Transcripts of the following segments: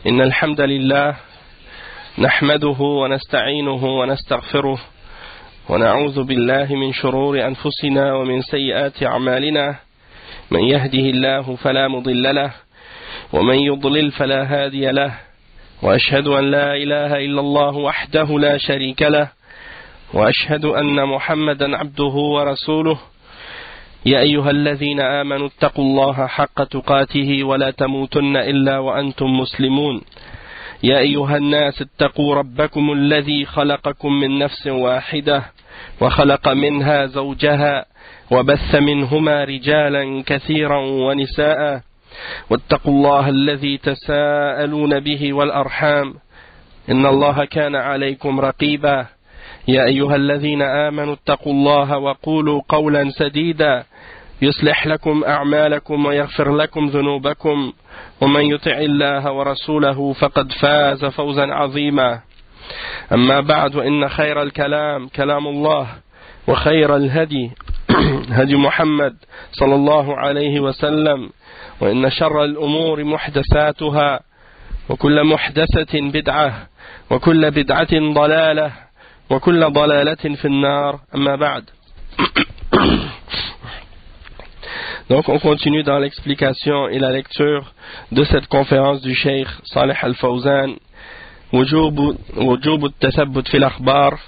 إن الحمد لله نحمده ونستعينه ونستغفره ونعوذ بالله من شرور أنفسنا ومن سيئات أعمالنا من يهده الله فلا مضل له ومن يضلل فلا هادي له وأشهد أن لا إله إلا الله وحده لا شريك له وأشهد أن محمدا عبده ورسوله يا أيها الذين آمنوا اتقوا الله حق تقاته ولا تموتن إلا وأنتم مسلمون يا أيها الناس اتقوا ربكم الذي خلقكم من نفس واحدة وخلق منها زوجها وبث منهما رجالا كثيرا ونساء واتقوا الله الذي تساءلون به والأرحام إن الله كان عليكم رقيبا يا أيها الذين آمنوا اتقوا الله وقولوا قولا سديدا يصلح لكم أعمالكم ويغفر لكم ذنوبكم ومن يطع الله ورسوله فقد فاز فوزا عظيما أما بعد وإن خير الكلام كلام الله وخير الهدي هدي محمد صلى الله عليه وسلم وإن شر الأمور محدثاتها وكل محدثة بدعة وكل بدعة ضلالة وكل ضلالة في النار أما بعد. Donc on continue dans l'explication et la lecture de cette conférence du Cheikh Salih Al-Fawzan وجوب التثبت في الأخبار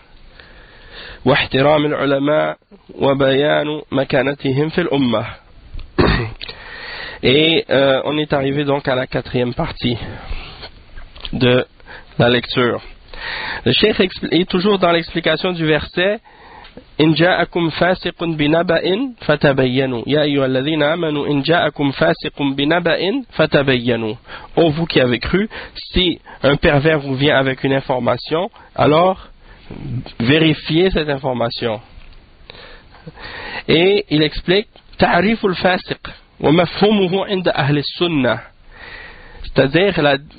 واحترام العلماء وبيان مكانتهم في الأمة. Et on est arrivé donc à la quatrième partie de la lecture. Le Cheikh est toujours dans l'explication du verset إن جاءكم فاسق بنبأ فتبينوا يا أيها الذين آمنوا إن جاءكم فاسق بنبأ فتبينوا. Ô vous qui avez cru, si un pervers vous vient avec une information, alors vérifiez cette information. Et il explique تعريف الفاسق ومفهومه عند أهل السنة. C'est-à-dire,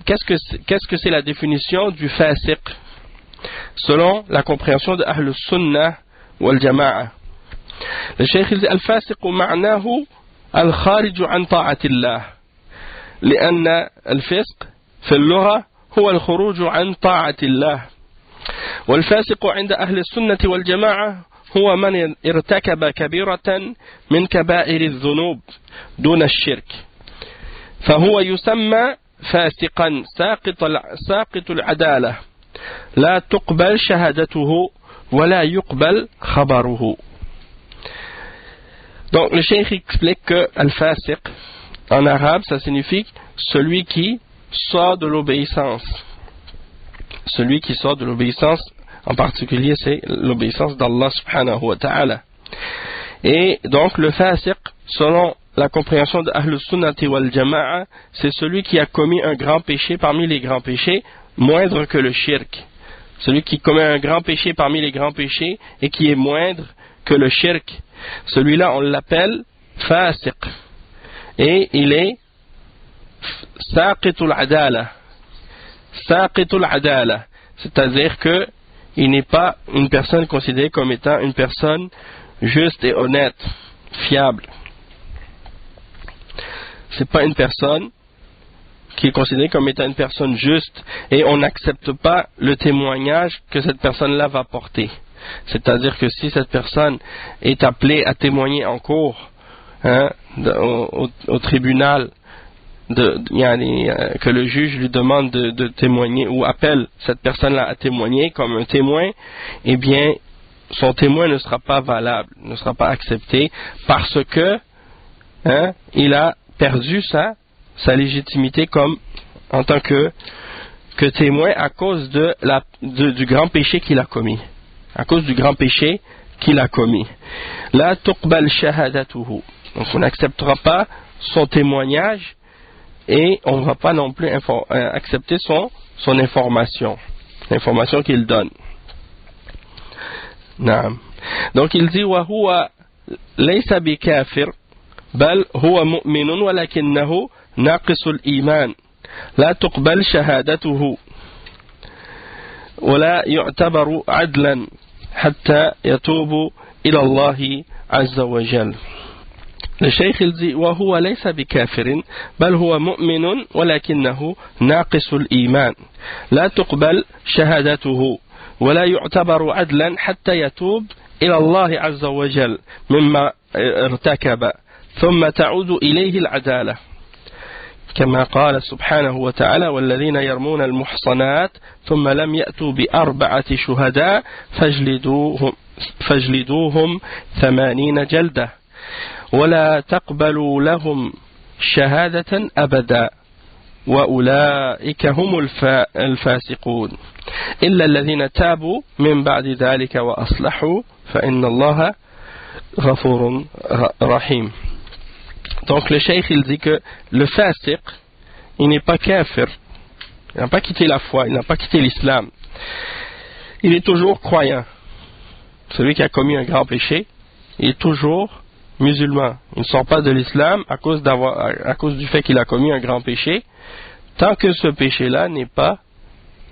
qu'est-ce que c'est la définition du fasiq selon la compréhension de Ahl al-Sunnah wal Jama'a. Le Cheikh dit al-fasiq معناه الخارج عن طاعة الله لأن الفسق في اللغة هو الخروج عن طاعة الله والفاسق عند أهل السنة والجماعة هو من ارتكب كبيرة من كبائر الذنوب دون الشرك فهو يسمى فاسقا ساقط العدالة لا تقبل شهادته ولا يقبل خبره. Donc le cheikh explique que al-fasiq en arabe ça signifie celui qui sort de l'obéissance. Celui qui sort de l'obéissance, en particulier c'est l'obéissance d'Allah subhanahu wa ta'ala. Et donc le fasiq selon la compréhension de Ahl al-Sunnati wal Jama'a, c'est celui qui a commis un grand péché parmi les grands péchés, moindre que le shirk. Celui qui commet un grand péché parmi les grands péchés et qui est moindre que le shirk. Celui-là, on l'appelle fasiq. Et il est saqitul adala. Saqitul adala. C'est-à-dire que il n'est pas une personne considérée comme étant une personne juste et honnête, fiable. C'est pas une personne qui est considérée comme étant une personne juste et on n'accepte pas le témoignage que cette personne-là va porter. C'est-à-dire que si cette personne est appelée à témoigner en cours au tribunal, que le juge lui demande de témoigner ou appelle cette personne-là à témoigner comme un témoin, eh bien son témoin ne sera pas valable, ne sera pas accepté parce que il a perdu sa légitimité comme en tant que témoin à cause du grand péché qu'il a commis. À cause du grand péché qu'il a commis. La tuqbal shahadatuhu. Donc on n'acceptera pas son témoignage et on ne va pas non plus accepter son information, l'information qu'il donne. Naam. Donc il dit wa huwa laysa bi kafir بل هو مؤمن ولكنه ناقص الإيمان لا تقبل شهادته ولا يعتبر عدلا حتى يتوب إلى الله عز وجل. Le cheikh il dit وهو ليس بكافر بل هو مؤمن ولكنه ناقص الإيمان لا تقبل شهادته ولا يعتبر عدلا حتى يتوب إلى الله عز وجل مما ارتكب ثم تعود إليه العدالة كما قال سبحانه وتعالى والذين يرمون المحصنات ثم لم يأتوا بأربعة شهداء فاجلدوهم 80 جلدة ولا تقبلوا لهم شهادة أبدا وأولئك هم الفاسقون إلا الذين تابوا من بعد ذلك وأصلحوا فإن الله غفور رحيم. Donc le cheikh il dit que le fasiq, il n'est pas kafir, il n'a pas quitté la foi, il n'a pas quitté l'islam, il est toujours croyant. Celui qui a commis un grand péché, il est toujours musulman, il ne sort pas de l'islam à cause du fait qu'il a commis un grand péché, tant que ce péché-là n'est pas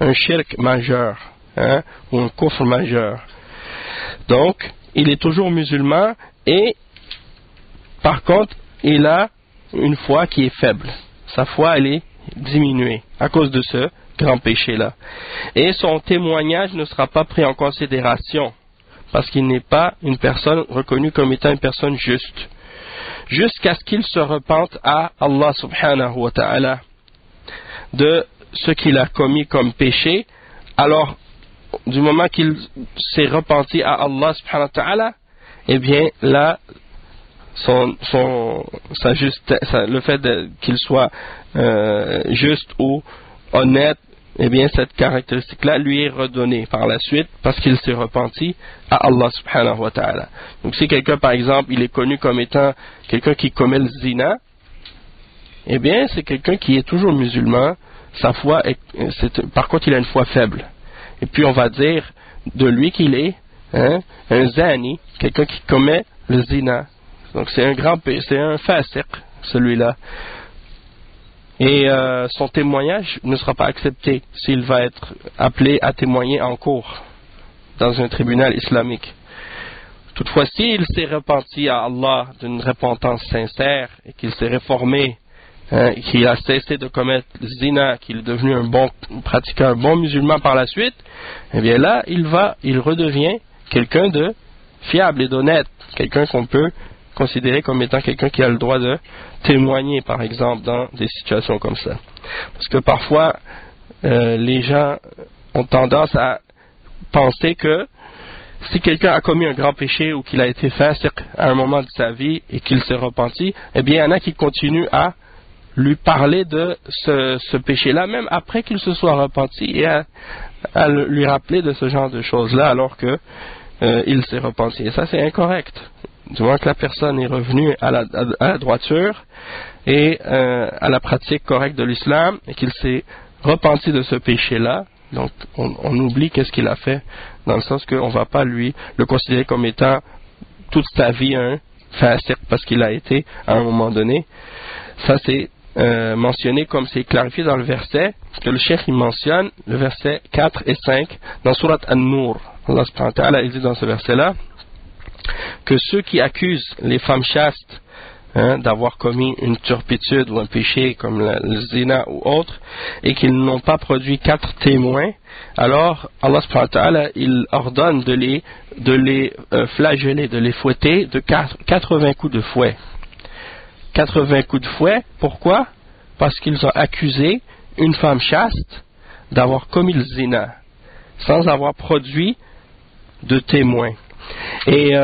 un shirk majeur, ou un kufr majeur. Donc, il est toujours musulman et, par contre, il a une foi qui est faible. Sa foi, elle est diminuée à cause de ce grand péché-là. Et son témoignage ne sera pas pris en considération parce qu'il n'est pas une personne reconnue comme étant une personne juste. Jusqu'à ce qu'il se repente à Allah subhanahu wa ta'ala de ce qu'il a commis comme péché. Alors, du moment qu'il s'est repenti à Allah subhanahu wa ta'ala, eh bien là, le fait qu'il soit juste ou honnête, eh bien cette caractéristique-là lui est redonnée par la suite parce qu'il s'est repenti à Allah subhanahu wa ta'ala. Donc si quelqu'un par exemple il est connu comme étant quelqu'un qui commet le zina, eh bien c'est quelqu'un qui est toujours musulman, sa foi par contre il a une foi faible. Et puis on va dire de lui qu'il est un zani, quelqu'un qui commet le zina. Donc c'est un fasiq celui-là. Et son témoignage ne sera pas accepté s'il va être appelé à témoigner en cours dans un tribunal islamique. Toutefois, s'il s'est repenti à Allah d'une repentance sincère et qu'il s'est réformé, qu'il a cessé de commettre le zina, qu'il est devenu un bon pratiquant, un bon musulman par la suite, eh bien là, il redevient quelqu'un de fiable et d'honnête, quelqu'un qu'on peut considéré comme étant quelqu'un qui a le droit de témoigner, par exemple, dans des situations comme ça. Parce que parfois, les gens ont tendance à penser que si quelqu'un a commis un grand péché ou qu'il a été fasiq à un moment de sa vie et qu'il s'est repenti, eh bien, il y en a qui continuent à lui parler de ce péché-là, même après qu'il se soit repenti, et à lui rappeler de ce genre de choses-là, alors que il s'est repenti. Et ça, c'est incorrect. Du moins que la personne est revenue à la droiture et à la pratique correcte de l'islam et qu'il s'est repenti de ce péché-là, donc on oublie qu'est-ce qu'il a fait, dans le sens qu'on ne va pas le considérer comme étant toute sa vie un fasiq parce qu'il a été à un moment donné. Ça c'est mentionné comme c'est clarifié dans le verset que le cheikh il mentionne, le verset 4 et 5 dans Surat An-Nur. Allah subhanahu wa ta'ala il dit dans ce verset-là que ceux qui accusent les femmes chastes d'avoir commis une turpitude ou un péché comme le zina ou autre, et qu'ils n'ont pas produit 4 témoins, alors Allah subhanahu wa ta'ala il ordonne de les flageller, de les fouetter de 80 coups de fouet. 80 coups de fouet, pourquoi? Parce qu'ils ont accusé une femme chaste d'avoir commis le zina, sans avoir produit de témoins. Et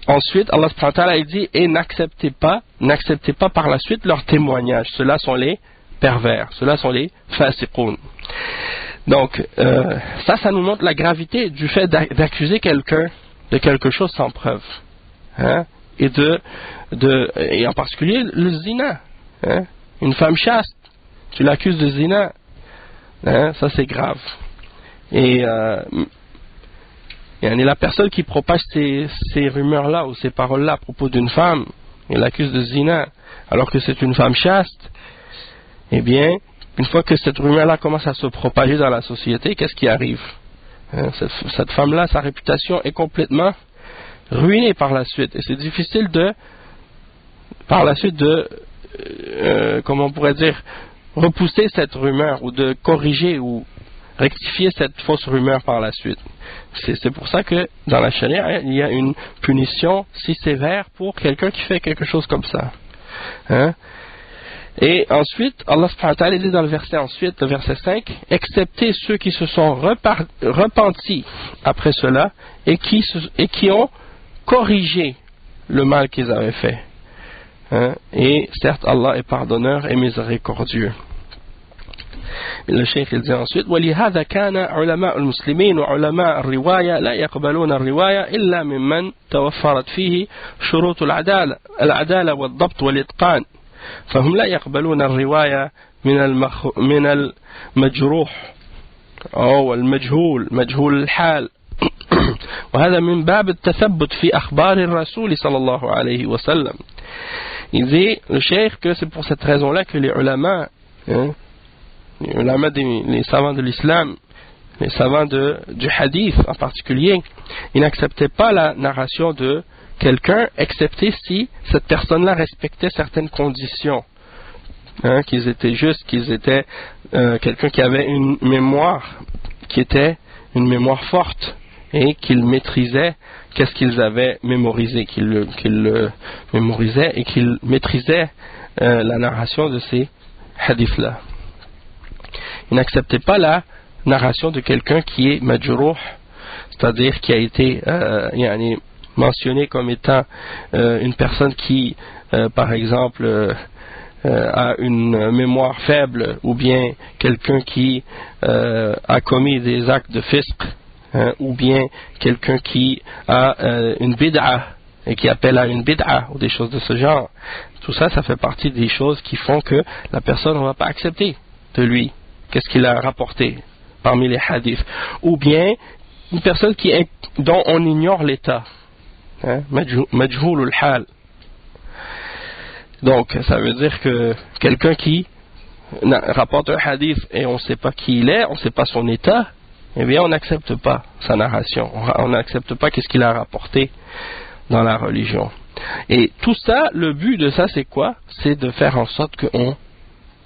ensuite, Allah subhanahu wa ta'ala dit et n'acceptez pas par la suite leurs témoignages. Ceux-là sont les pervers, ceux-là sont les fasiqoun. Donc, ça nous montre la gravité du fait d'accuser quelqu'un de quelque chose sans preuve. Et en particulier le zina. Une femme chaste, tu l'accuses de zina. Ça c'est grave. Et la personne qui propage ces rumeurs-là ou ces paroles-là à propos d'une femme, et l'accuse de zina, alors que c'est une femme chaste, eh bien, une fois que cette rumeur-là commence à se propager dans la société, qu'est-ce qui arrive? Cette femme-là, sa réputation est complètement ruiner par la suite. Et c'est difficile par la suite comment on pourrait dire, repousser cette rumeur ou de corriger ou rectifier cette fausse rumeur par la suite. C'est pour ça que dans la charia, il y a une punition si sévère pour quelqu'un qui fait quelque chose comme ça. Hein? Et ensuite, Allah subhanahu wa ta'ala dit dans le verset 5, excepté ceux qui se sont repentis après cela et qui ont corrigé le mal qu'ils avaient fait. Hein? Et certes, Allah est pardonneur et miséricordieux. Le cheikh il dit ensuite ولهذا كان علماء المسلمين وعلماء الرواية لا يقبلون الرواية إلا ممن توفرت فيه شروط العدالة والضبط والإتقان فهم لا يقبلون الرواية من المجروح أو المجهول مجهول الحال وهذا من باب التثبت في أخبار الرسول صلى الله عليه وسلم. Il dit le cheikh que c'est pour cette raison-là que les ulama, les savants de l'islam, les savants du hadith en particulier, ils n'acceptaient pas la narration de quelqu'un, excepté si cette personne-là respectait certaines conditions. Qu'ils étaient justes, qu'ils étaient quelqu'un qui avait une mémoire qui était une mémoire forte et qu'ils maîtrisaient qu'est-ce qu'ils avaient mémorisé, qu'ils le mémorisaient et qu'ils maîtrisaient la narration de ces hadiths-là. Ils n'acceptaient pas la narration de quelqu'un qui est majrouh, c'est-à-dire qui a été mentionné comme étant une personne qui, par exemple, a une mémoire faible, ou bien quelqu'un qui a commis des actes de fisq, ou bien quelqu'un qui a une bid'a et qui appelle à une bid'a ou des choses de ce genre. Tout ça, ça fait partie des choses qui font que la personne ne va pas accepter de lui qu'est-ce qu'il a rapporté parmi les hadiths, ou bien une personne dont on ignore l'état, majhoul al-hal. Donc ça veut dire que quelqu'un qui rapporte un hadith et on ne sait pas qui il est, on ne sait pas son état, eh bien on n'accepte pas sa narration, on n'accepte pas qu'est-ce qu'il a rapporté dans la religion. Et tout ça, le but de ça c'est quoi? C'est de faire en sorte qu'on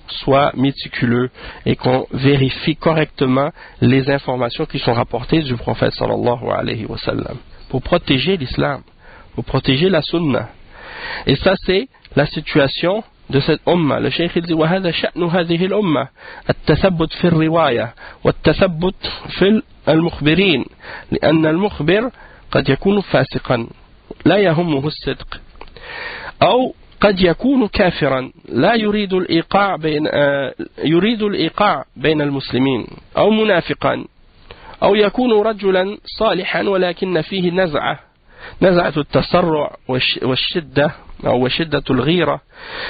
soit méticuleux et qu'on vérifie correctement les informations qui sont rapportées du prophète sallallahu alayhi wa sallam pour protéger l'islam, pour protéger la sunna. Et ça c'est la situation de cette umma. Le cheikh dit وهذا شأن هذه الأمة التثبت في الرواية والتثبت في المخبرين لأن المخبر قد يكون فاسقا لا يهمه الصدق أو قد يكون كافرا لا يريد الإيقاع بين المسلمين أو منافقا أو يكون رجلا صالحا ولكن فيه نزعة التسرع والشدة أو شدة الغيرة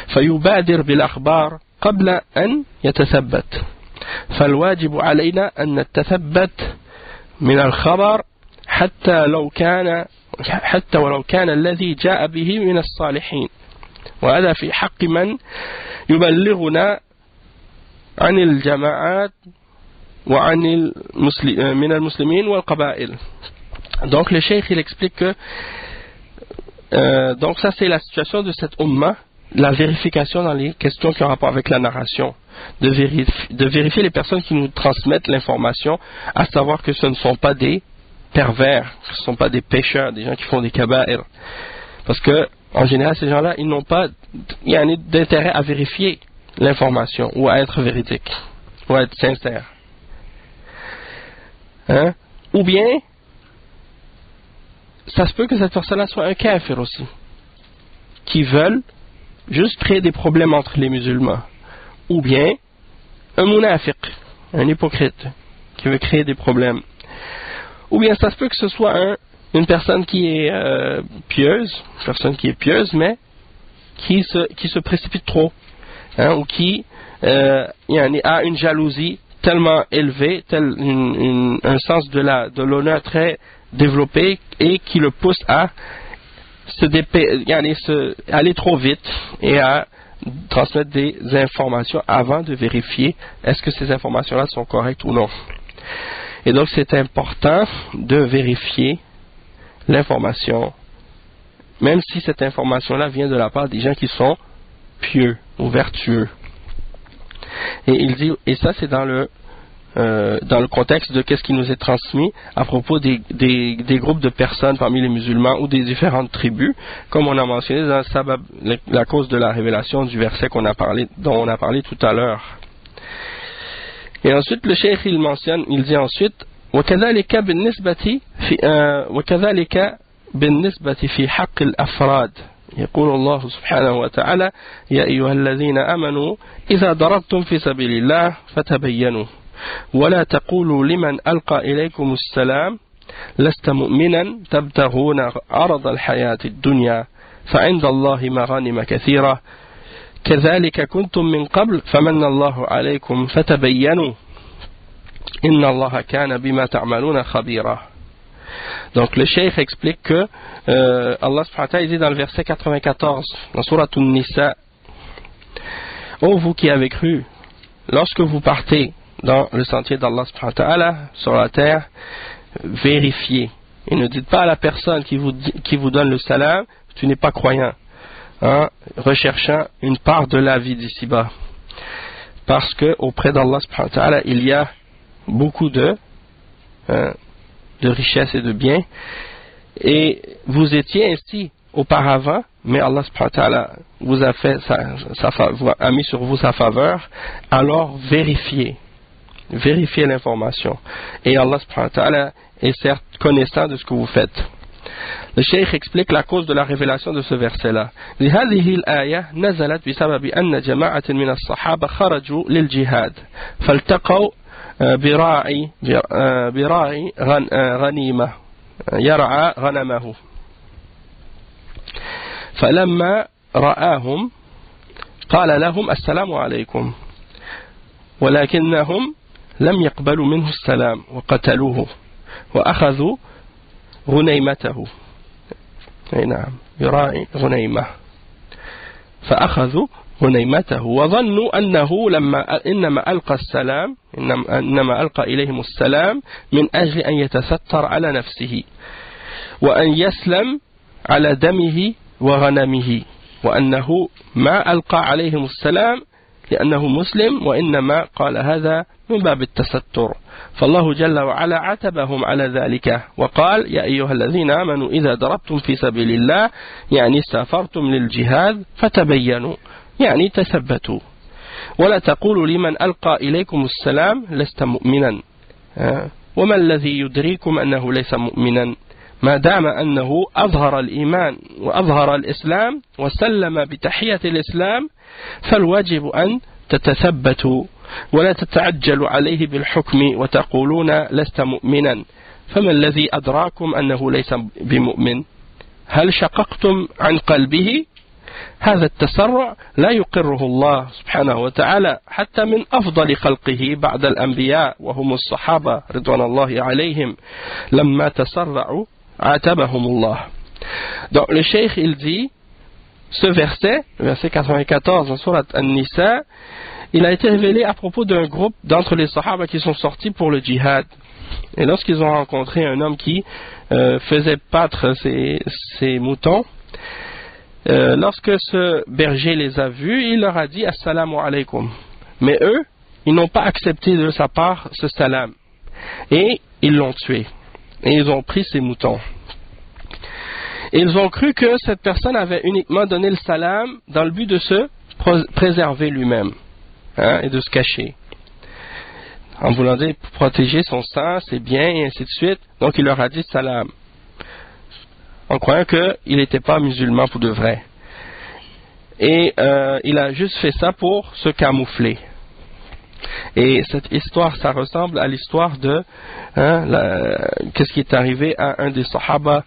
فيبادر بالأخبار قبل أن يتثبت فالواجب علينا أن نتثبت من الخبر حتى ولو كان الذي جاء به من الصالحين وهذا في حق من يبلغنا عن الجماعات وعن من المسلمين والقبائل. Donc le cheikh il explique que donc ça c'est la situation de cette umma, la vérification dans les questions qui ont rapport avec la narration, de vérifier les personnes qui nous transmettent l'information, à savoir que ce ne sont pas des pervers, ce ne sont pas des pécheurs, des gens qui font des kaba'ir, parce que en général ces gens-là ils n'ont pas d'intérêt à vérifier l'information ou à être véridique ou à être sincère, ou bien ça se peut que cette personne-là soit un kafir aussi, qui veulent juste créer des problèmes entre les musulmans, ou bien un munafiq, un hypocrite, qui veut créer des problèmes, ou bien ça se peut que ce soit une personne qui est pieuse, mais qui se précipite trop, ou qui a une jalousie tellement élevée, un sens de l'honneur très développé et qui le pousse à aller trop vite et à transmettre des informations avant de vérifier est-ce que ces informations-là sont correctes ou non. Et donc c'est important de vérifier l'information même si cette information-là vient de la part des gens qui sont pieux ou vertueux. Et il dit, et ça c'est dans le contexte de qu'est-ce qui nous est transmis à propos des groupes de personnes parmi les musulmans ou des différentes tribus, comme on a mentionné dans la cause de la révélation du verset dont on a parlé tout à l'heure. Et ensuite le cheikh il dit ensuite وكذلك بالنسبة في حق الأفراد يقول الله سبحانه وتعالى يا أيها الذين آمنوا إذا ضربتم في سبيل الله فتبينوا ولا تقولوا لمن ألقى إليكم السلام لست مؤمنا تبتغون عرض الحياة الدنيا فعند الله مغانم كثيرة كذلك كنتم من قبل فمن الله عليكم فتبينوا إن الله كان بما تعملون خبيرا. Donc le cheikh explique que Allah subhanahu wa ta'ala dit dans le verset 94 dans Surat An-Nisa: ô vous qui avez cru, lorsque vous partez dans le sentier d'Allah subhanahu wa ta'ala sur la terre, vérifiez et ne dites pas à la personne qui vous donne le salam tu n'es pas croyant, recherchant une part de la vie d'ici-bas, parce que auprès d'Allah subhanahu wa ta'ala il y a beaucoup de richesses et de biens, et vous étiez ainsi auparavant, mais Allah subhanahu wa ta'ala vous a fait a mis sur vous sa faveur, alors vérifiez l'information, et Allah subhanahu wa ta'ala est certes connaissant de ce que vous faites. Le cheikh explique la cause de la révélation de ce verset-là. هذه الآية نزلت بسبب أن جماعة من الصحابة خرجوا للجهاد فالتقوا براعي غنيمة يرعى غنمه فلما رآهم قال لهم السلام عليكم ولكنهم لم يقبلوا منه السلام وقتلوه وأخذوا غنيمته. نعم يراعي غنيمة فأخذوا غنيمته وظنوا أنه إنما ألقى إليهم السلام من أجل أن يتستر على نفسه وأن يسلم على دمه وغنمه وأنه ما ألقى عليهم السلام لأنه مسلم وإنما قال هذا من باب التستر. فالله جل وعلا عاتبهم على ذلك وقال يا أيها الذين آمنوا إذا ضربتم في سبيل الله يعني سافرتم للجهاد فتبينوا يعني تثبتوا ولا تقولوا لمن ألقى إليكم السلام لست مؤمنا وما الذي يدريكم أنه ليس مؤمنا ما دام أنه أظهر الإيمان وأظهر الإسلام وسلم بتحية الإسلام فالواجب أن تتثبتوا ولا تتعجلوا عليه بالحكم وتقولون لست مؤمنا فما الذي أدراكم أنه ليس بمؤمن هل شققتم عن قلبه هذا التسرع لا يقره الله سبحانه وتعالى حتى من أفضل خلقه بعد الأنبياء وهم الصحابة رضوان الله عليهم لما تسرعوا عاتبهم الله. Donc le cheikh il dit ce verset, le verset 94 dans Surat An-Nisa, il a été révélé à propos d'un groupe d'entre les Sahaba qui sont sortis pour le djihad. Et lorsqu'ils ont rencontré un homme qui faisait paître ses moutons, lorsque ce berger les a vus, il leur a dit Assalamu alaikum. Mais eux, ils n'ont pas accepté de sa part ce salam. Et ils l'ont tué. Et ils ont pris ses moutons. Et ils ont cru que cette personne avait uniquement donné le salam dans le but de se préserver lui-même, et de se cacher. En voulant dire protéger son sang, ses biens, et ainsi de suite. Donc il leur a dit salam, en croyant qu'il n'était pas musulman pour de vrai. Et il a juste fait ça pour se camoufler. Et cette histoire, ça ressemble à l'histoire de qu'est-ce qui est arrivé à un des sahaba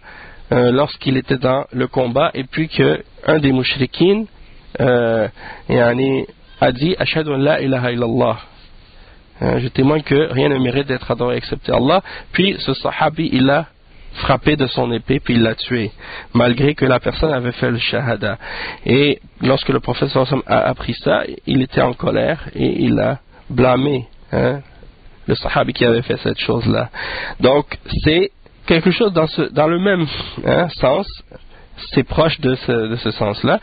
lorsqu'il était dans le combat, et puis que un des mushrikines a dit Ashhadu an la ilaha illallah, je témoigne que rien ne mérite d'être adoré excepté Allah. Puis ce sahabi il a frappé de son épée puis il l'a tué, malgré que la personne avait fait le shahada. Et lorsque le prophète a appris ça, il était en colère et il a blâmé le sahabi qui avait fait cette chose là. Donc c'est quelque chose dans le même sens, c'est proche de ce sens-là.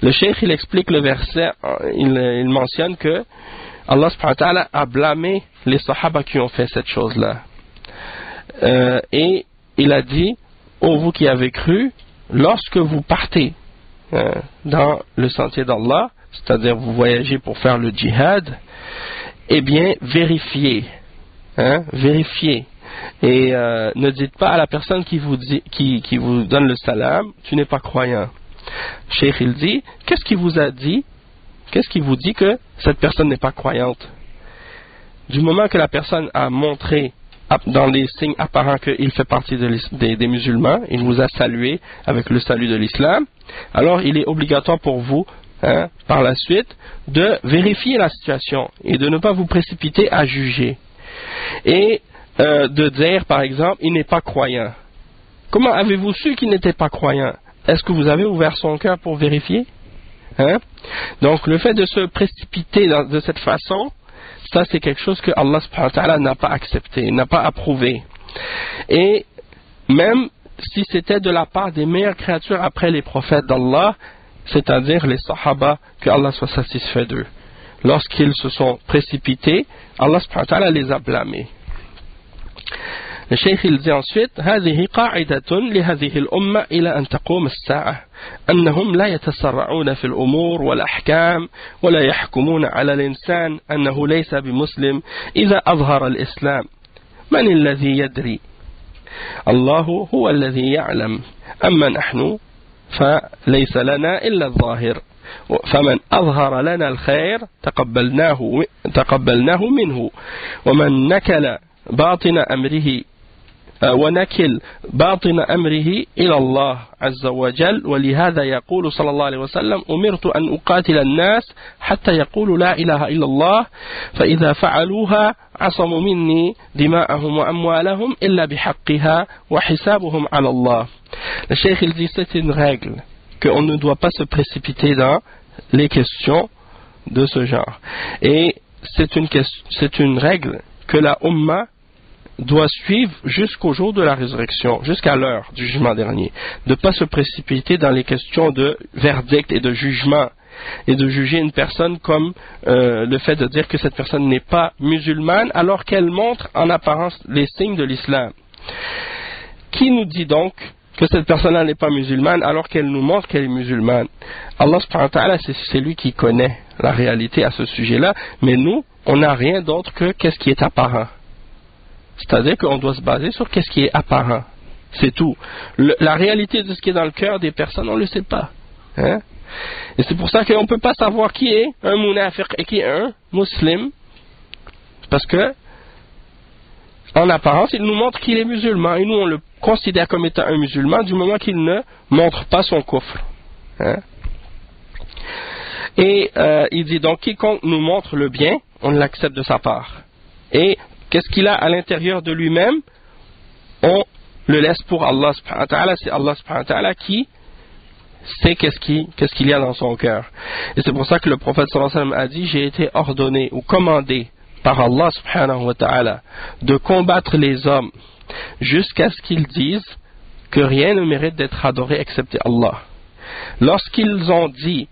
Le cheikh, il explique le verset, il mentionne que Allah subhanahu wa ta'ala a blâmé les sahaba qui ont fait cette chose-là. Et il a dit, ô vous qui avez cru, lorsque vous partez dans le sentier d'Allah, c'est-à-dire vous voyagez pour faire le djihad, eh bien vérifiez, vérifiez. Et ne dites pas à la personne qui vous donne le salam, tu n'es pas croyant. Cheikh il dit, qu'est-ce qui vous a dit, qu'est-ce qui vous dit que cette personne n'est pas croyante? Du moment que la personne a montré dans les signes apparents qu'il fait partie des musulmans, il vous a salué avec le salut de l'islam, alors il est obligatoire pour vous, par la suite, de vérifier la situation et de ne pas vous précipiter à juger. Et de dire, par exemple, il n'est pas croyant. Comment avez-vous su qu'il n'était pas croyant? Est-ce que vous avez ouvert son cœur pour vérifier? Donc, le fait de se précipiter de cette façon, ça c'est quelque chose que Allah subhanahu wa ta'ala n'a pas accepté, n'a pas approuvé. Et même si c'était de la part des meilleures créatures après les prophètes d'Allah, c'est-à-dire les sahaba, que Allah soit satisfait d'eux. Lorsqu'ils se sont précipités, Allah subhanahu wa ta'ala les a blâmés. Le cheikh il dit ensuite هذه قاعدة لهذه الأمة إلى أن تقوم الساعة أنهم لا يتسرعون في الأمور والأحكام ولا يحكمون على الإنسان أنه ليس بمسلم إذا أظهر الإسلام من الذي يدري الله هو الذي يعلم أما نحن فليس لنا إلا الظاهر فمن أظهر لنا الخير تقبلناه منه ومن نكل باطن أمره ونكل باطن أمره إلى الله عز وجل ولهذا يقول صلى الله عليه وسلم أمرت أن أقاتل الناس حتى يقولوا لا إله إلا الله فإذا فعلوها عصموا مني دماءهم وأموالهم إلا بحقها وحسابهم على الله. Le cheikh il dit c'est une règle qu'on ne doit pas se précipiter dans les questions de ce genre et c'est une règle que la Ummah doit suivre jusqu'au jour de la résurrection, jusqu'à l'heure du jugement dernier, de ne pas se précipiter dans les questions de verdict et de jugement, et de juger une personne comme le fait de dire que cette personne n'est pas musulmane alors qu'elle montre en apparence les signes de l'islam. Qui nous dit donc que cette personne-là n'est pas musulmane alors qu'elle nous montre qu'elle est musulmane? Allah subhanahu wa ta'ala, c'est lui qui connaît la réalité à ce sujet-là, mais nous, on n'a rien d'autre que qu'est-ce qui est apparent. C'est-à-dire qu'on doit se baser sur qu'est-ce qui est apparent. C'est tout. La réalité de ce qui est dans le cœur des personnes, on ne le sait pas. Et c'est pour ça qu'on ne peut pas savoir qui est un munafiq et qui est un musulman. Parce que, en apparence, il nous montre qu'il est musulman. Et nous, on le considère comme étant un musulman du moment qu'il ne montre pas son kufr. Et il dit donc, quiconque nous montre le bien, on l'accepte de sa part. Et qu'est-ce qu'il a à l'intérieur de lui-même, on le laisse pour Allah subhanahu wa ta'ala. C'est Allah subhanahu wa ta'ala qui sait qu'est-ce qu'il y a dans son cœur. Et c'est pour ça que le prophète sallallahu alayhi wa sallam a dit, j'ai été ordonné ou commandé par Allah subhanahu wa ta'ala de combattre les hommes jusqu'à ce qu'ils disent que rien ne mérite d'être adoré excepté Allah. Lorsqu'ils ont dit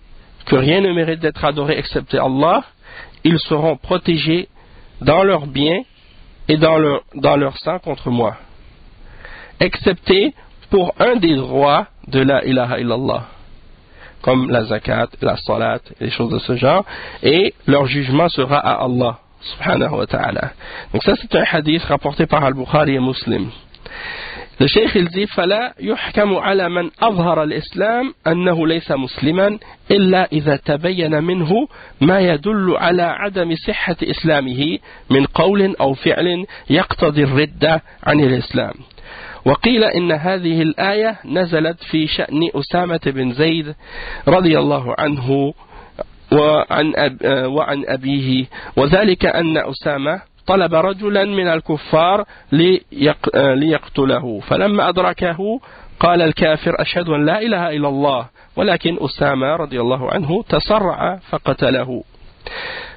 que rien ne mérite d'être adoré excepté Allah, ils seront protégés dans leurs biens et dans leur sang contre moi, excepté pour un des droits de la ilaha illallah, comme la zakat, la salat, et les choses de ce genre, et leur jugement sera à Allah subhanahu wa ta'ala. Donc ça c'est un hadith rapporté par Al-Bukhari et Muslim. Le cheikh il dit فلا يحكم على من أظهر الإسلام أنه ليس مسلما إلا إذا تبين منه ما يدل على عدم صحة إسلامه من قول أو فعل يقتضي الردة عن الإسلام. وقيل إن هذه الآية نزلت في شأن أسامة بن زيد رضي الله عنه وعن أبيه وذلك أن أسامة طلب رجلا من الكفار ليقتله فلما أدركه قال الكافر أشهد أن لا إله إلا الله ولكن أسامة رضي الله عنه تسرع فقتله.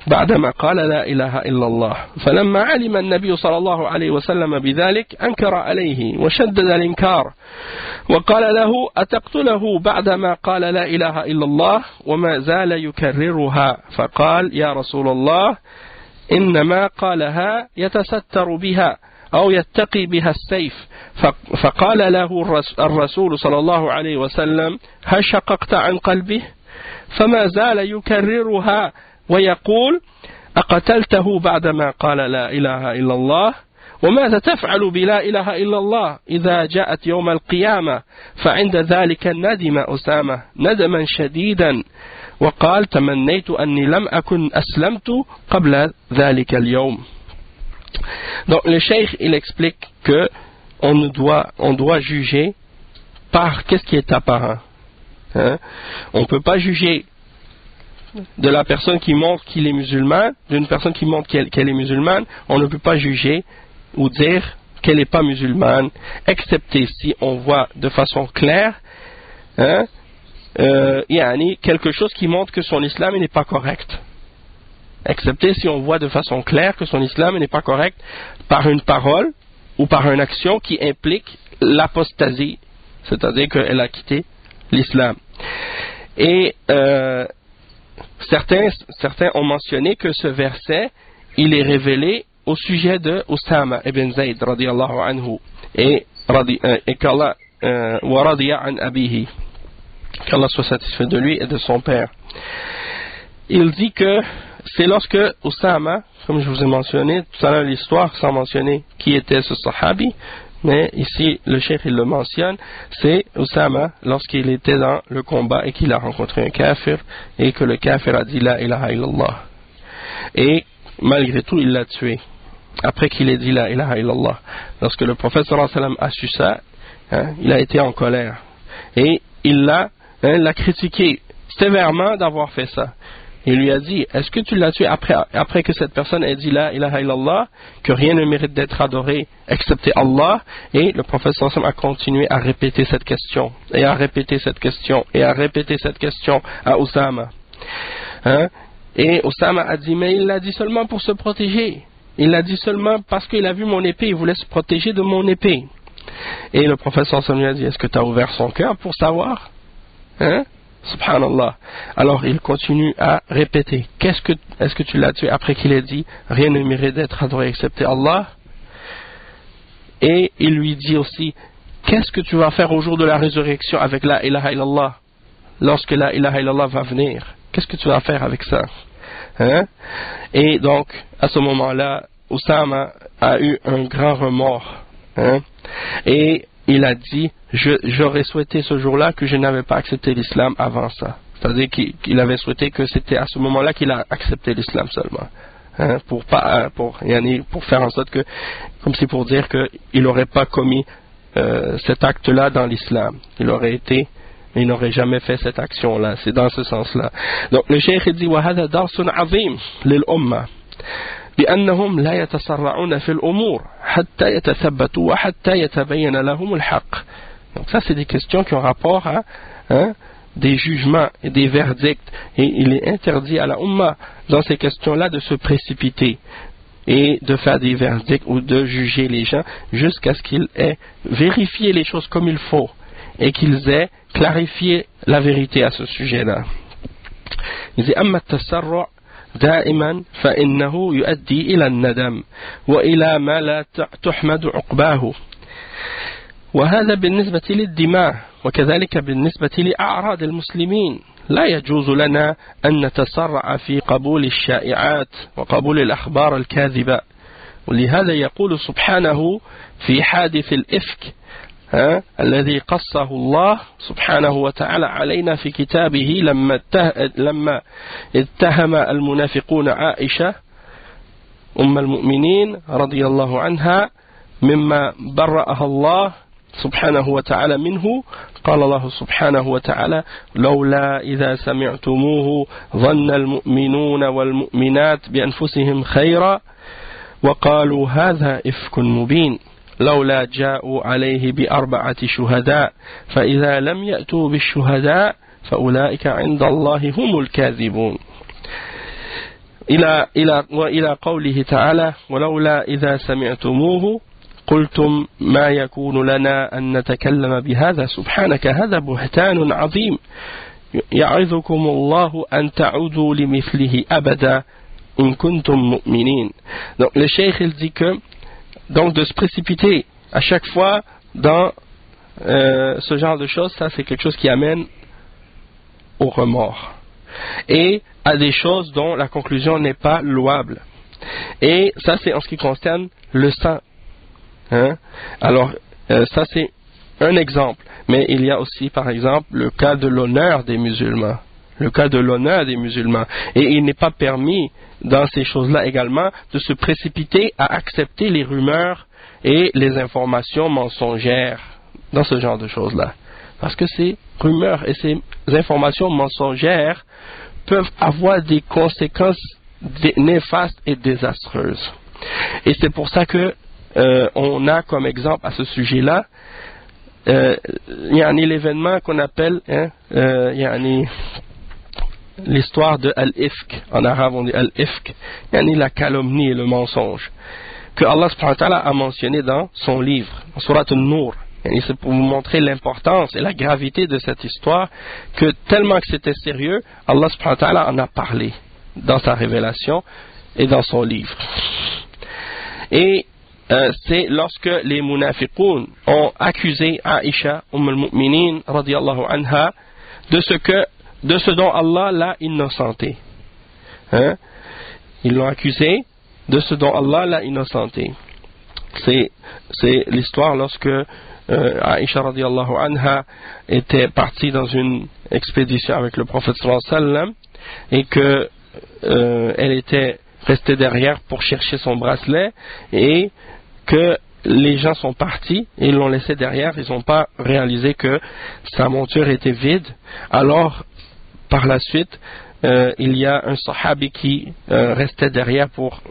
بعدما قال لا إله إلا الله. فلما علم النبي صلى الله عليه وسلم بذلك أنكر عليه وشدد الإنكار وقال له أتقتله بعدما قال لا إله إلا الله وما زال يكررها. فقال يا رسول الله إنما قالها يتستر بها أو يتقي بها السيف. فقال له الرسول صلى الله عليه وسلم هل شققت عن قلبه؟ فما زال يكررها ويقول أقتلته بعدما قال لا إله إلا الله؟ وماذا تفعل بلا إله إلا الله إذا جاءت يوم القيامة؟ فعند ذلك ندم أسامة ندما شديدا وقال تمنيت أني لم أكن أسلمت قبل ذلك اليوم. Donc le cheikh il explique que on doit juger par qu'est-ce qui est apparent. On ne peut pas juger de la personne qui montre qu'il est musulman, d'une personne qui montre qu'elle est musulmane, on ne peut pas juger ou dire qu'elle n'est pas musulmane, excepté si on voit de façon claire quelque chose qui montre que son islam n'est pas correct. Excepté si on voit de façon claire que son islam n'est pas correct par une parole ou par une action qui implique l'apostasie, c'est-à-dire qu'elle a quitté l'islam. Et certains ont mentionné que ce verset, il est révélé au sujet de Usama ibn Zayd radiyallahu anhu et qu'Allah wa radiya an abihi, qu'Allah soit satisfait de lui et de son père. Il dit que c'est lorsque Usama, comme je vous ai mentionné tout à l'heure l'histoire sans mentionner qui était ce sahabi, mais ici le cheikh il le mentionne, c'est Usama lorsqu'il était dans le combat et qu'il a rencontré un kafir et que le kafir a dit la ilaha illallah et malgré tout il l'a tué après qu'il ait dit la ilaha illallah. Lorsque le prophète sallallahu alayhi wa sallam a su ça, il a été en colère et il l'a critiqué sévèrement d'avoir fait ça. Il lui a dit, est-ce que tu l'as tué après que cette personne ait dit la ilaha illallah, que rien ne mérite d'être adoré excepté Allah? Et le prophète sallallahu alayhi wa sallam a continué à répéter cette question, et à répéter cette question, et à répéter cette question à Usama. Et Usama a dit, mais il l'a dit seulement pour se protéger. Il l'a dit seulement parce qu'il a vu mon épée, il voulait se protéger de mon épée. Et le prophète sallallahu alayhi wa sallam lui a dit, est-ce que tu as ouvert son cœur pour savoir? Subhanallah. Alors il continue à répéter, est-ce que tu l'as tué après qu'il ait dit rien ne mérite d'être adoré excepté Allah? Et il lui dit aussi, qu'est-ce que tu vas faire au jour de la résurrection avec la ilaha illallah, lorsque la ilaha illallah va venir? Qu'est-ce que tu vas faire avec ça? Et donc à ce moment-là Usama a eu un grand remords et il a dit, j'aurais souhaité ce jour-là que je n'avais pas accepté l'islam avant ça. C'est-à-dire qu'il avait souhaité que c'était à ce moment-là qu'il a accepté l'islam seulement. Pour faire en sorte que, comme c'est pour dire qu'il n'aurait pas commis cet acte-là dans l'islam. Il n'aurait jamais fait cette action-là. C'est dans ce sens-là. Donc le cheikh dit, وَهَذَا دَرْسٌ عَظِيمٌ لِلْأُمَّةِ بأنهم لا يتسرعون في الأمور حتى يتثبتوا وحتى يتبين لهم الحق. Donc ça c'est des questions qui ont rapport à des jugements et des verdicts, et il est interdit à la Ummah dans ces questions-là de se précipiter et de faire des verdicts ou de juger les gens jusqu'à ce qu'ils aient vérifié les choses comme il faut et qu'ils aient clarifié la vérité à ce sujet-là. Il dit أما التسرع دائما فإنه يؤدي إلى الندم وإلى ما لا تحمد عقباه وهذا بالنسبة للدماء وكذلك بالنسبة لأعراض المسلمين. لا يجوز لنا أن نتسرع في قبول الشائعات وقبول الأخبار الكاذبة. ولهذا يقول سبحانه في حادث الإفك الذي قصه الله سبحانه وتعالى علينا في كتابه لما اتهم المنافقون عائشة أم المؤمنين رضي الله عنها مما برأها الله سبحانه وتعالى منه. قال الله سبحانه وتعالى لولا إذا سمعتموه ظن المؤمنون والمؤمنات بأنفسهم خيرا وقالوا هذا إفك مبين لولا جاءوا عليه بأربعة شهداء فإذا لم يأتوا بالشهداء فأولئك عند الله هم الكاذبون. إلى قوله تعالى ولولا إذا سمعتموه قلتم ما يكون لنا أن نتكلم بهذا سبحانك هذا بهتان عظيم يعظكم الله أن تعودوا لمثله أبدا إن كنتم مؤمنين. Donc le cheikh il dit que donc de se précipiter à chaque fois dans ce genre de choses, ça c'est quelque chose qui amène au remords et à des choses dont la conclusion n'est pas louable. Et ça c'est en ce qui concerne le sang. Alors ça c'est un exemple, mais il y a aussi par exemple le cas de l'honneur des musulmans. Le cas de l'honneur des musulmans. Et il n'est pas permis dans ces choses-là également de se précipiter à accepter les rumeurs et les informations mensongères dans ce genre de choses-là. Parce que ces rumeurs et ces informations mensongères peuvent avoir des conséquences néfastes et désastreuses. Et c'est pour ça que on a comme exemple à ce sujet-là l'événement qu'on appelle l'histoire de Al-Ifk. En arabe on dit Al-Ifk, la calomnie et le mensonge, que Allah subhanahu wa ta'ala a mentionné dans son livre, en Surat An-Nur. C'est pour vous montrer l'importance et la gravité de cette histoire, que tellement que c'était sérieux, Allah subhanahu wa ta'ala en a parlé dans sa révélation et dans son livre. Et c'est lorsque les munafiqoun ont accusé Aïcha al-Mu'minin radiyallahu anha de ce dont Allah l'a innocenté. Ils l'ont accusé de ce dont Allah l'a innocenté. C'est l'histoire lorsque Aïcha radiyallahu anha était partie dans une expédition avec le prophète sallallahu alayhi wa sallam et que elle était restée derrière pour chercher son bracelet et que les gens sont partis et ils l'ont laissé derrière, ils n'ont pas réalisé que sa monture était vide. Alors par la suite il y a un sahabi qui restait derrière pour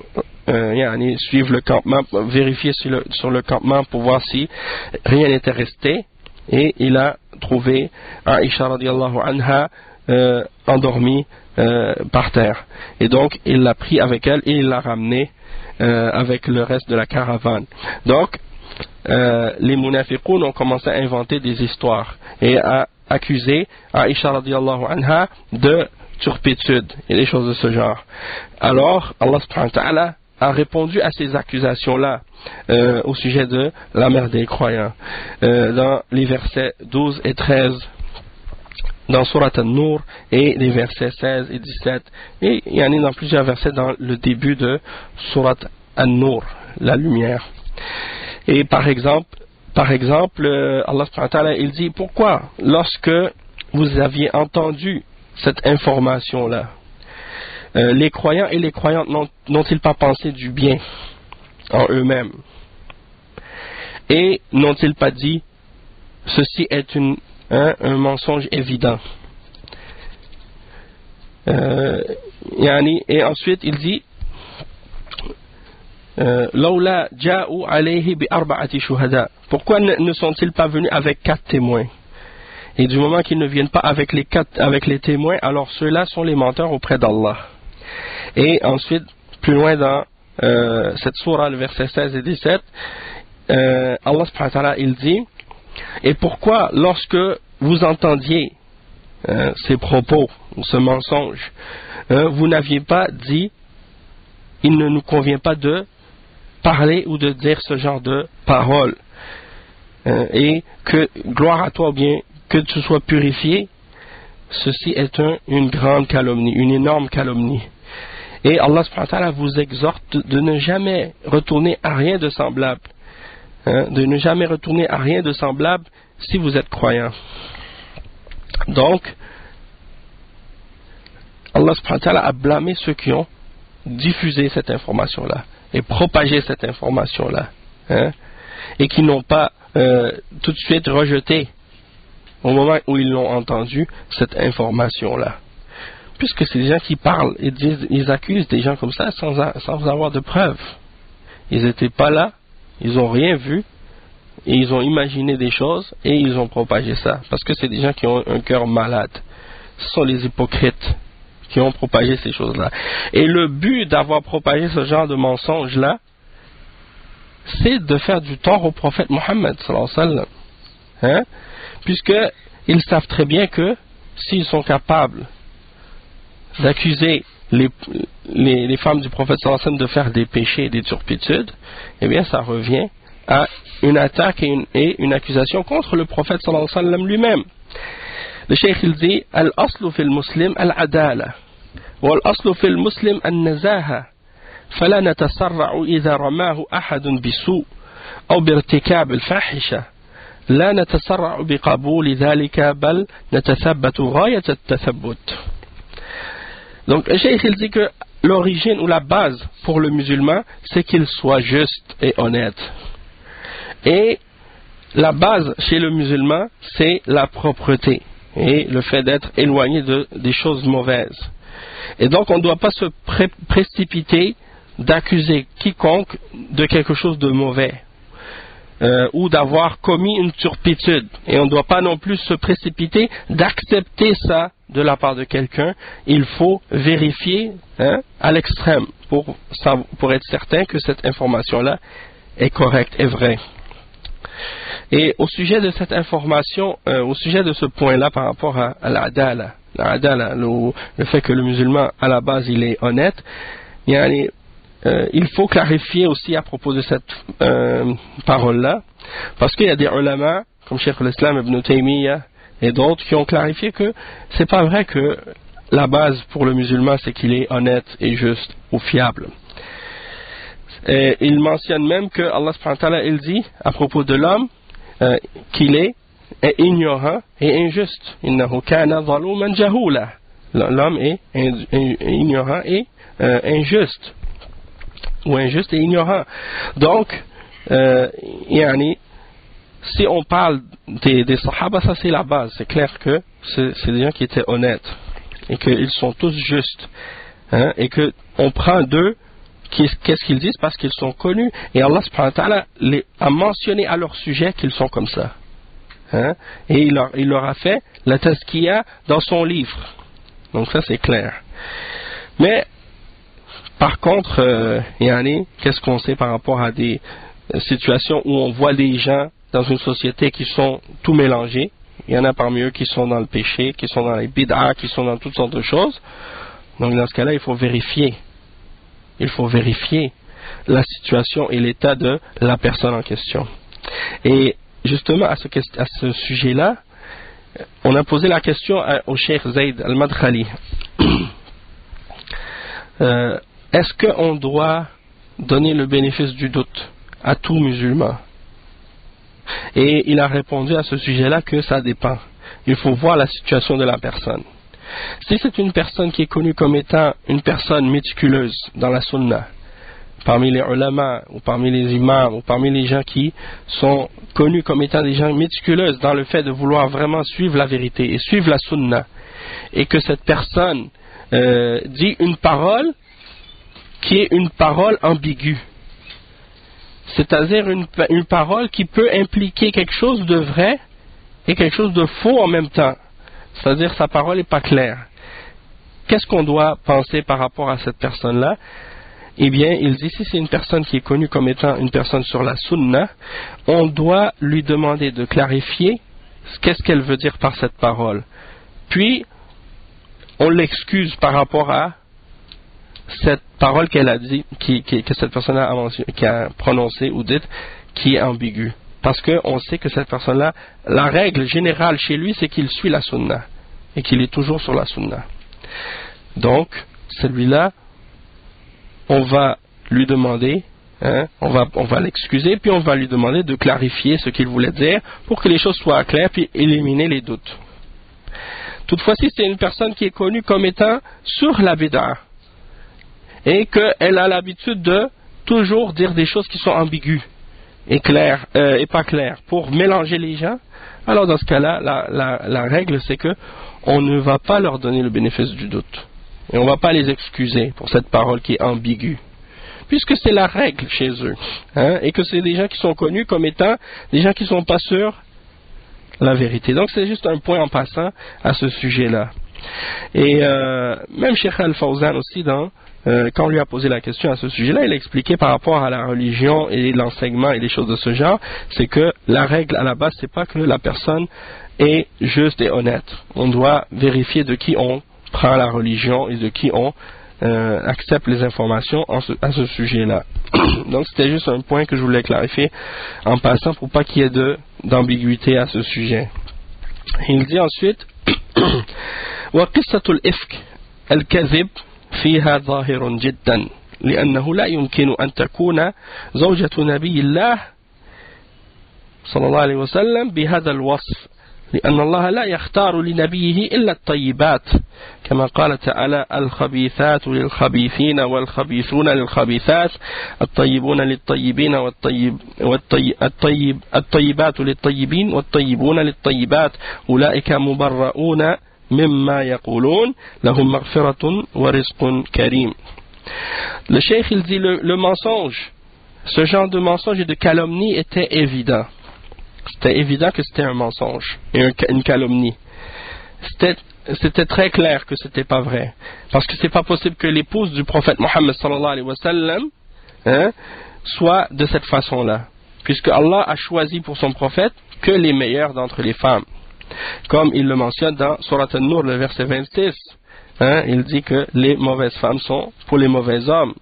suivre le campement, vérifier sur le campement pour voir si rien n'était resté, et il a trouvé Aïcha radiallahu anha endormie par terre, et donc il l'a pris avec elle et il l'a ramené avec le reste de la caravane. Donc les munafiqoun ont commencé à inventer des histoires et à accuser Aïcha radiallahu anha de turpitude et des choses de ce genre. Alors Allah subhanahu wa ta'ala a répondu à ces accusations-là au sujet de la mère des croyants dans les versets 12 et 13 dans Surat An-Nur et les versets 16 et 17, et il y en a dans plusieurs versets dans le début de Surat An-Nur, la lumière. Et par exemple Allah subhanahu wa ta'ala il dit: pourquoi lorsque vous aviez entendu cette information-là, les croyants et les croyantes n'ont-ils pas pensé du bien en eux-mêmes, et n'ont-ils pas dit ceci est un mensonge évident? Et ensuite il dit Lawla ja'u alayhi bi arba'ati shuhada, pourquoi ne sont-ils pas venus avec 4 témoins? Et du moment qu'ils ne viennent pas avec les témoins, alors ceux-là sont les menteurs auprès d'Allah. Et ensuite, plus loin dans cette sourate, le verset 16 et 17, Allah subhanahu wa ta'ala il dit: et pourquoi lorsque vous entendiez ces propos, ce mensonge, vous n'aviez pas dit il ne nous convient pas de parler ou de dire ce genre de paroles, et que gloire à toi, ou bien que tu sois purifié, ceci est une grande calomnie, une énorme calomnie. Et Allah subhanahu wa ta'ala vous exhorte de ne jamais retourner à rien de semblable, de ne jamais retourner à rien de semblable si vous êtes croyant. Donc Allah subhanahu wa ta'ala a blâmé ceux qui ont diffusé cette information-là et propagé cette information-là, et qui n'ont pas tout de suite rejeté au moment où ils l'ont entendu cette information-là, puisque c'est des gens qui parlent et ils accusent des gens comme ça sans avoir de preuves. Ils n'étaient pas là, ils n'ont rien vu, et ils ont imaginé des choses et ils ont propagé ça, parce que c'est des gens qui ont un cœur malade. Ce sont les hypocrites qui ont propagé ces choses-là. Et le but d'avoir propagé ce genre de mensonges-là, c'est de faire du tort au prophète Mohammed sallallahu alayhi wa sallam. Puisqu'ils savent très bien que s'ils sont capables d'accuser les femmes du prophète sallallahu alayhi wa sallam de faire des péchés et des turpitudes, eh bien ça revient à une attaque et une accusation contre le prophète sallallahu alayhi wa sallam lui-même. Le cheikh il dit al-aslu fil muslim al-adala wal-aslu fil muslim al-nazaha فلا نتسرع إذا رماه أحد بسوء أو بارتكاب الفاحشة لا نتسرع بقبول ذلك بل نتثبت غاية التثبت. Donc le cheikh il dit que l'origine ou la base pour le musulman c'est qu'il soit juste et honnête. Et la base chez le musulman c'est la propreté et le fait d'être éloigné des choses mauvaises. Et donc on ne doit pas se précipiter d'accuser quiconque de quelque chose de mauvais ou d'avoir commis une turpitude. Et on ne doit pas non plus se précipiter d'accepter ça de la part de quelqu'un. Il faut vérifier à l'extrême pour être certain que cette information-là est correcte et vraie. Et au sujet de cette information, au sujet de ce point-là par rapport à l'adala, le fait que le musulman à la base il est honnête, il faut clarifier aussi à propos de cette parole-là, parce qu'il y a des ulama, comme Cheikh al-Islam Ibn Taymiyyah et d'autres, qui ont clarifié que c'est pas vrai que la base pour le musulman c'est qu'il est honnête et juste ou fiable. Et il mentionne même que Allah subhanahu wa ta'ala il dit à propos de l'homme qu'il est ignorant et injuste. Innahu kana zaluman jahula. L'homme est ignorant et injuste. Ou injuste et ignorant. Donc, si on parle des sahaba, ça c'est la base. C'est clair que c'est des gens qui étaient honnêtes et qu'ils sont tous justes. Et qu'on prend d'eux, qu'est-ce qu'ils disent? Parce qu'ils sont connus. Et Allah subhanahu wa ta'ala a mentionné à leur sujet qu'ils sont comme ça. Et il leur a fait la tazkiya dans son livre. Donc ça c'est clair. Mais par contre, qu'est-ce qu'on sait par rapport à des situations où on voit des gens dans une société qui sont tout mélangés? Il y en a parmi eux qui sont dans le péché, qui sont dans les bid'ah, qui sont dans toutes sortes de choses. Donc dans ce cas-là, il faut vérifier. Il faut vérifier la situation et l'état de la personne en question. Et justement, à ce sujet-là, on a posé la question au Cheikh Zayd al-Madkhali. Est-ce qu'on doit donner le bénéfice du doute à tout musulman? Et il a répondu à ce sujet-là que ça dépend. Il faut voir la situation de la personne. Si c'est une personne qui est connue comme étant une personne méticuleuse dans la sunna, parmi les ulama, ou parmi les imams, ou parmi les gens qui sont connus comme étant des gens méticuleux dans le fait de vouloir vraiment suivre la vérité et suivre la sunna, et que cette personne dit une parole qui est une parole ambiguë, c'est-à-dire une parole qui peut impliquer quelque chose de vrai et quelque chose de faux en même temps, c'est-à-dire sa parole n'est pas claire. Qu'est-ce qu'on doit penser par rapport à cette personne-là? Eh bien, il dit, si c'est une personne qui est connue comme étant une personne sur la sunna, on doit lui demander de clarifier qu'est-ce qu'elle veut dire par cette parole. Puis, on l'excuse par rapport à cette parole qu'elle a dit, que cette personne qui a prononcée ou dite, qui est ambiguë. Parce qu'on sait que cette personne-là, la règle générale chez lui, c'est qu'il suit la sunna. Et qu'il est toujours sur la sunna. Donc, celui-là, on va lui demander, on va l'excuser, puis on va lui demander de clarifier ce qu'il voulait dire pour que les choses soient claires, puis éliminer les doutes. Toutefois, si c'est une personne qui est connue comme étant sur la bid'ah, et qu'elle a l'habitude de toujours dire des choses qui sont ambiguës et claires, et pas claires, pour mélanger les gens, alors dans ce cas-là, la règle c'est que on ne va pas leur donner le bénéfice du doute. Et on ne va pas les excuser pour cette parole qui est ambiguë. Puisque c'est la règle chez eux. Et que c'est des gens qui sont connus comme étant des gens qui ne sont pas sûrs de la vérité. Donc c'est juste un point en passant à ce sujet-là. Et même Cheikh Al-Fawzan aussi, quand on lui a posé la question à ce sujet-là, il a expliqué par rapport à la religion et l'enseignement et les choses de ce genre, c'est que la règle à la base, c'est pas que la personne est juste et honnête. On doit vérifier de qui on prend la religion et de qui on accepte les informations à ce sujet-là. Donc c'était juste un point que je voulais clarifier en passant pour pas qu'il y ait d'ambiguïté à ce sujet. Il dit ensuite وقصة الإفك الكذب فيها ظاهر جدا لأنه لا يمكن أن تكون زوجة نبي الله صلى الله عليه وسلم بهذا الوصف لأن الله لا يختار لنبيه إلا الطيبات كما قال تعالى الخبيثات للخبيثين والخبيثون للخبيثات الطيبون للطيبين الطيبات للطيبين والطيبون للطيبات أولئك مبرؤون مما يقولون لهم مغفرة ورزق كريم. Le cheikh il dit le mensonge, ce genre de mensonge et de calomnie était évident. C'était évident que c'était un mensonge et une calomnie. C'était très clair que c'était pas vrai. Parce que c'est pas possible que l'épouse du prophète Mohammed sallallahu alayhi wa sallam soit de cette façon-là. Puisque Allah a choisi pour son prophète que les meilleures d'entre les femmes. Comme il le mentionne dans Surat An-Nur, le verset 26. Il dit que les mauvaises femmes sont pour les mauvais hommes.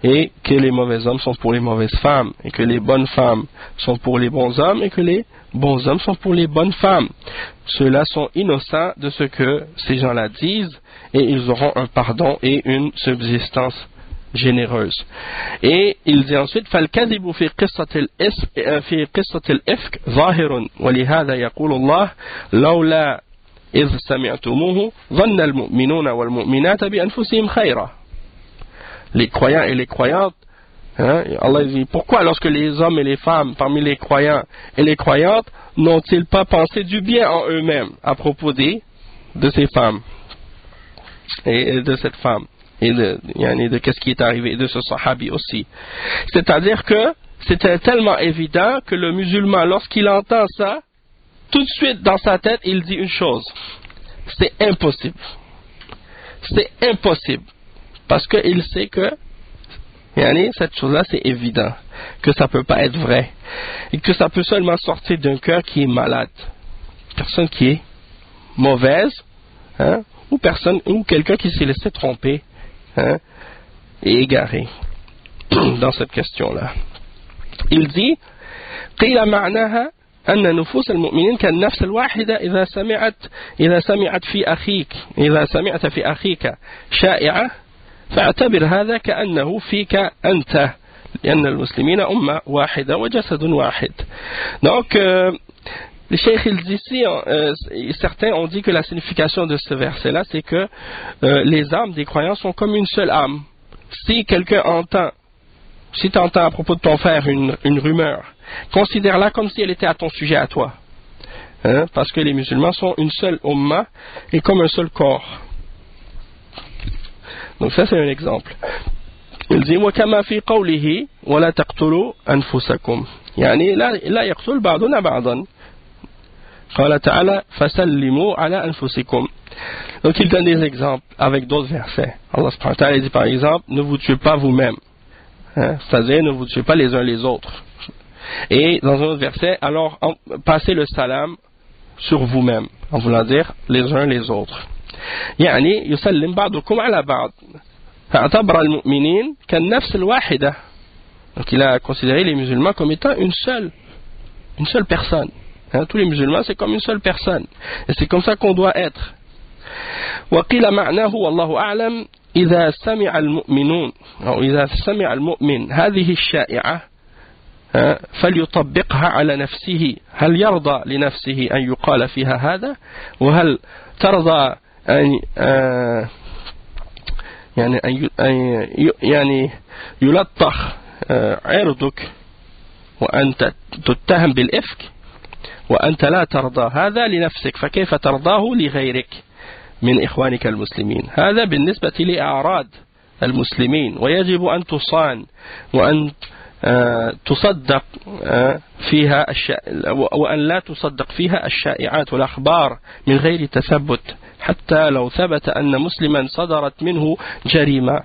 Et que les mauvais hommes sont pour les mauvaises femmes, et que les bonnes femmes sont pour les bons hommes, et que les bons hommes sont pour les bonnes femmes. Ceux-là sont innocents de ce que ces gens-là disent, et ils auront un pardon et une subsistance généreuse. Et il dit ensuite فالكذب في قصة الإفك ظاهر ولهذا يقول الله لولا إذ سمعتموه ظن المؤمنون والمؤمنات بأنفسهم خيرا. Les croyants et les croyantes, Allah dit, pourquoi lorsque les hommes et les femmes parmi les croyants et les croyantes n'ont-ils pas pensé du bien en eux-mêmes à propos de ces femmes et de cette femme et de qu'est-ce qui est arrivé, et de ce sahabi aussi. C'est-à-dire que c'était tellement évident que le musulman, lorsqu'il entend ça, tout de suite dans sa tête, il dit une chose: c'est impossible. C'est impossible. Parce qu'il sait que cette chose-là, c'est évident, que ça ne peut pas être vrai, et que ça peut seulement sortir d'un cœur qui est malade, personne qui est mauvaise, ou quelqu'un qui s'est laissé tromper et égaré dans cette question-là. Il dit قيل معناها أن نفوس المؤمنين كالنفس الواحدة إذا سمعت في أخيك شائعة فاعتبر هذا كأنه فيك أنت لأن المسلمين أمة واحدة وجسد واحد. Donc le cheikh il dit ici, certains ont dit que la signification de ce verset-là, c'est que les âmes des croyants sont comme une seule âme. Si quelqu'un entend, si tu entends à propos de ton frère une rumeur, considère-la comme si elle était à ton sujet à toi. Parce que les musulmans sont une seule ummah et comme un seul corps. Donc ça c'est un exemple. Il dit وكما في قوله ولا تقتلوا أنفسكم يعني لا يقتل بعضنا بعضا قال تعالى فسلموا على أنفسكم. Donc il donne des exemples avec d'autres versets. Allah subhanahu wa ta'ala dit par exemple ne vous tuez pas vous-même, c'est-à-dire ne vous tuez pas les uns les autres. Et dans un autre verset, alors passez le salam sur vous-même, en voulant dire les uns les autres. يعني يسلم بعضكم على بعض فاعتبر المؤمنين كالنفس الواحدة. Donc il a considéré les musulmans comme étant une seule personne. Tous les musulmans c'est comme une seule personne. Et c'est comme ça qu'on doit être. وقيل معناه والله أعلم إذا سمع المؤمنون أو إذا سمع المؤمن هذه الشائعة فليطبقها على نفسه هل يرضى لنفسه أن يقال فيها هذا وهل ترضى يعني يلطخ عرضك وأنت تتهم بالإفك وأنت لا ترضى هذا لنفسك فكيف ترضاه لغيرك من إخوانك المسلمين. هذا بالنسبة لأعراض المسلمين ويجب أن تصان وأن تصدق فيها وأن لا تصدق فيها الشائعات والأخبار من غير تثبت حتى لو ثبت أن مسلما صدرت منه جريمة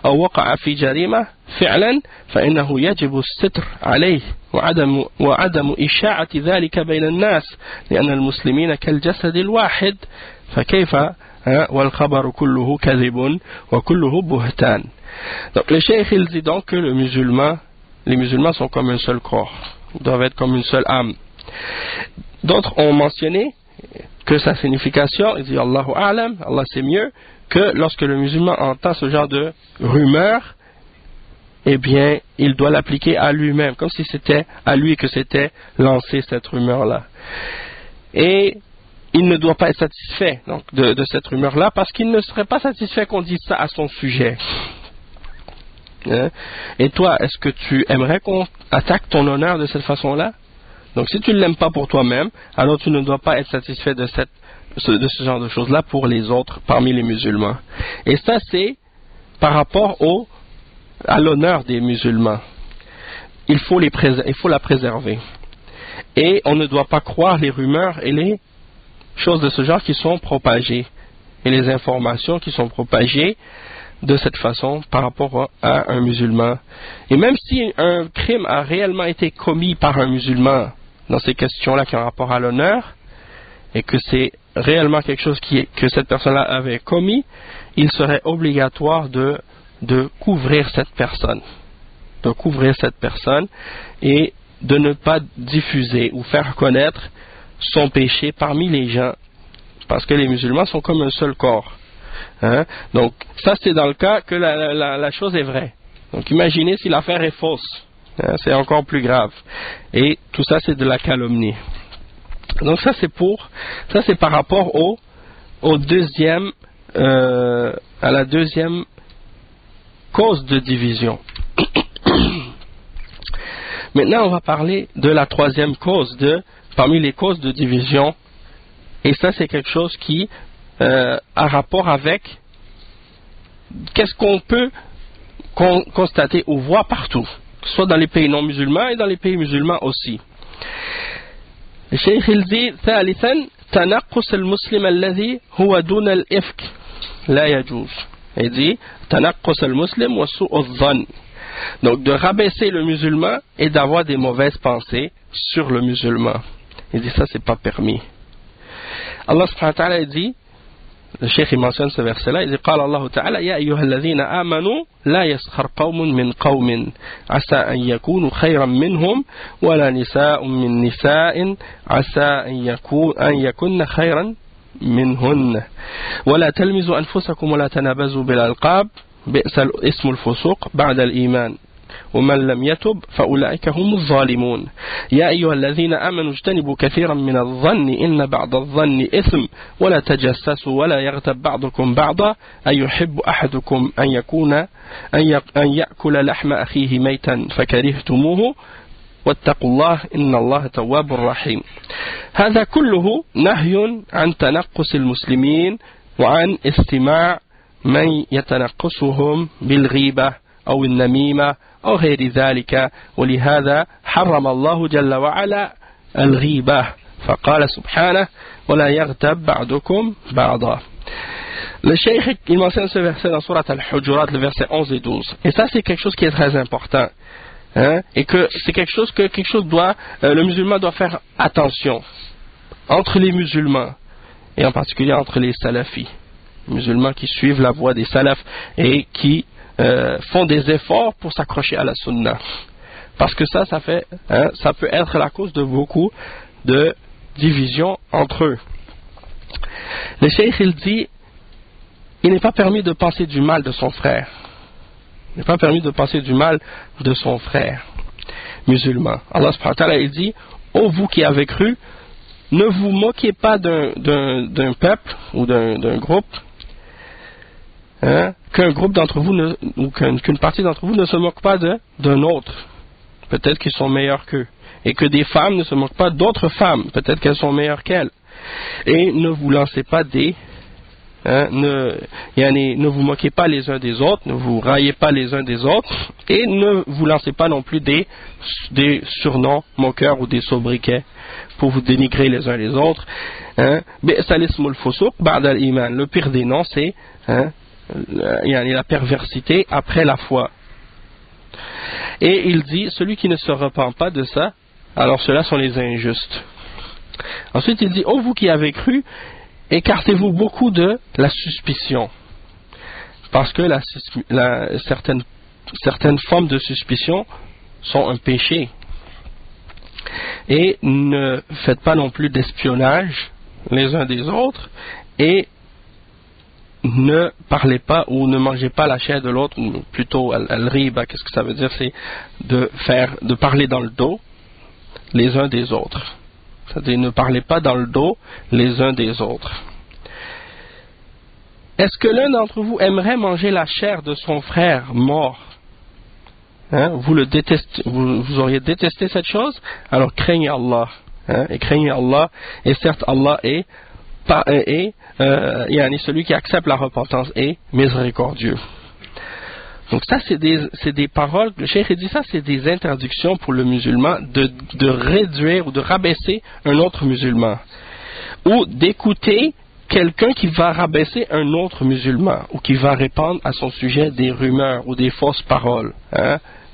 أو وقع في جريمة فعلا فإنه يجب الستر عليه وعدم إشاعة ذلك بين الناس لأن المسلمين كالجسد الواحد فكيف والخبر كله كذب وكله بهتان. Donc le cheikh il dit donc que les musulmans sont comme un seul corps, ils doivent être comme une seule âme. D'autres ont mentionné que sa signification, il dit Allahu A'lam, Allah c'est mieux, que lorsque le musulman entend ce genre de rumeur, eh bien, il doit l'appliquer à lui-même, comme si c'était à lui que c'était lancé cette rumeur-là. Et il ne doit pas être satisfait donc, de cette rumeur-là, parce qu'il ne serait pas satisfait qu'on dise ça à son sujet. Et toi, est-ce que tu aimerais qu'on attaque ton honneur de cette façon-là? Donc si tu ne l'aimes pas pour toi-même, alors tu ne dois pas être satisfait de ce genre de choses-là pour les autres parmi les musulmans. Et ça c'est par rapport à l'honneur des musulmans. Il faut la préserver. Et on ne doit pas croire les rumeurs et les choses de ce genre qui sont propagées et les informations qui sont propagées de cette façon par rapport à un musulman. Et même si un crime a réellement été commis par un musulman dans ces questions-là qui ont rapport à l'honneur et que c'est réellement quelque chose que cette personne-là avait commis, il serait obligatoire de couvrir cette personne, et de ne pas diffuser ou faire connaître son péché parmi les gens, parce que les musulmans sont comme un seul corps. Donc ça c'est dans le cas que la chose est vraie. Donc imaginez si l'affaire est fausse, c'est encore plus grave. Et tout ça c'est de la calomnie. Donc ça c'est par rapport à la deuxième cause de division. Maintenant on va parler de la troisième cause parmi les causes de division, et ça c'est quelque chose qui a rapport avec qu'est-ce qu'on peut constater ou voir partout, soit dans les pays non musulmans et dans les pays musulmans aussi. Le cheikh il dit ثالثا تنقص المسلم الذي هو دون الإفك لا يجوز. Il dit تنقص المسلم وسوء الظن, donc de rabaisser le musulman et d'avoir des mauvaises pensées sur le musulman. Il dit ça c'est pas permis. Allah subhanahu wa ta'ala dit, le cheikh il mentionne ce verset-là, il dit قال الله تعالى يا أيها الذين آمنوا لا يسخر قوم من قوم عسى أن يكونوا خيرا منهم ولا نساء من نساء عسى أن يكن خيرا منهن ولا تلمزوا أنفسكم ولا تنابزوا بالألقاب بئس اسم الفسوق بعد الإيمان ومن لم يتب فأولئك هم الظالمون يا أيها الذين آمنوا اجتنبوا كثيرا من الظن إن بعض الظن إثم ولا تجسسوا ولا يغتب بعضكم بعضا أن يحب أحدكم أن يأكل لحم أخيه ميتا فكرهتموه واتقوا الله إن الله تواب رحيم. هذا كله نهي عن تنقص المسلمين وعن استماع من يتنقصهم بالغيبة أو النميمة أو غير ذلك, ولهذا حرم الله جل وعلا الغيبة فقال سبحانه ولا يغتب بعضكم بعضا. Le cheikh il mentionne ce verset dans Surat Al-Hujurat, le verset 11 et 12, et ça c'est quelque chose qui est très important, et que c'est quelque chose que le musulman doit faire attention entre les musulmans, et en particulier entre les salafis, les musulmans qui suivent la voie des salafs et qui font des efforts pour s'accrocher à la sunna, parce que ça peut être la cause de beaucoup de divisions entre eux. Le cheikh il dit il n'est pas permis de penser du mal de son frère, il n'est pas permis de penser du mal de son frère musulman. Allah subhanahu wa ta'ala il dit ô vous qui avez cru, ne vous moquez pas d'un peuple ou d'un groupe, qu'un groupe d'entre vous ou qu'une partie d'entre vous ne se moque pas d'un autre, peut-être qu'ils sont meilleurs qu'eux, et que des femmes ne se moquent pas d'autres femmes, peut-être qu'elles sont meilleures qu'elles, et ne vous lancez pas des ne vous moquez pas les uns des autres, ne vous raillez pas les uns des autres, et ne vous lancez pas non plus des surnoms moqueurs ou des sobriquets pour vous dénigrer les uns les autres. Le pire des noms, c'est la perversité après la foi. Et il dit, celui qui ne se repent pas de ça, alors ceux-là sont les injustes. Ensuite il dit, ô vous qui avez cru, écartez-vous beaucoup de la suspicion, parce que certaines formes de suspicion sont un péché. Et ne faites pas non plus d'espionnage les uns des autres, et ne parlez pas ou ne mangez pas la chair de l'autre, ou plutôt al-riba, qu'est-ce que ça veut dire? C'est de parler dans le dos les uns des autres. C'est-à-dire ne parlez pas dans le dos les uns des autres. Est-ce que l'un d'entre vous aimerait manger la chair de son frère mort? Vous le détestez, vous auriez détesté cette chose? Alors craignez Allah, et craignez Allah, et certes Allah est celui qui accepte la repentance est miséricordieux. Donc ça c'est des paroles, le cheikh dit ça, c'est des interdictions pour le musulman de réduire ou de rabaisser un autre musulman, ou d'écouter quelqu'un qui va rabaisser un autre musulman, ou qui va répandre à son sujet des rumeurs ou des fausses paroles,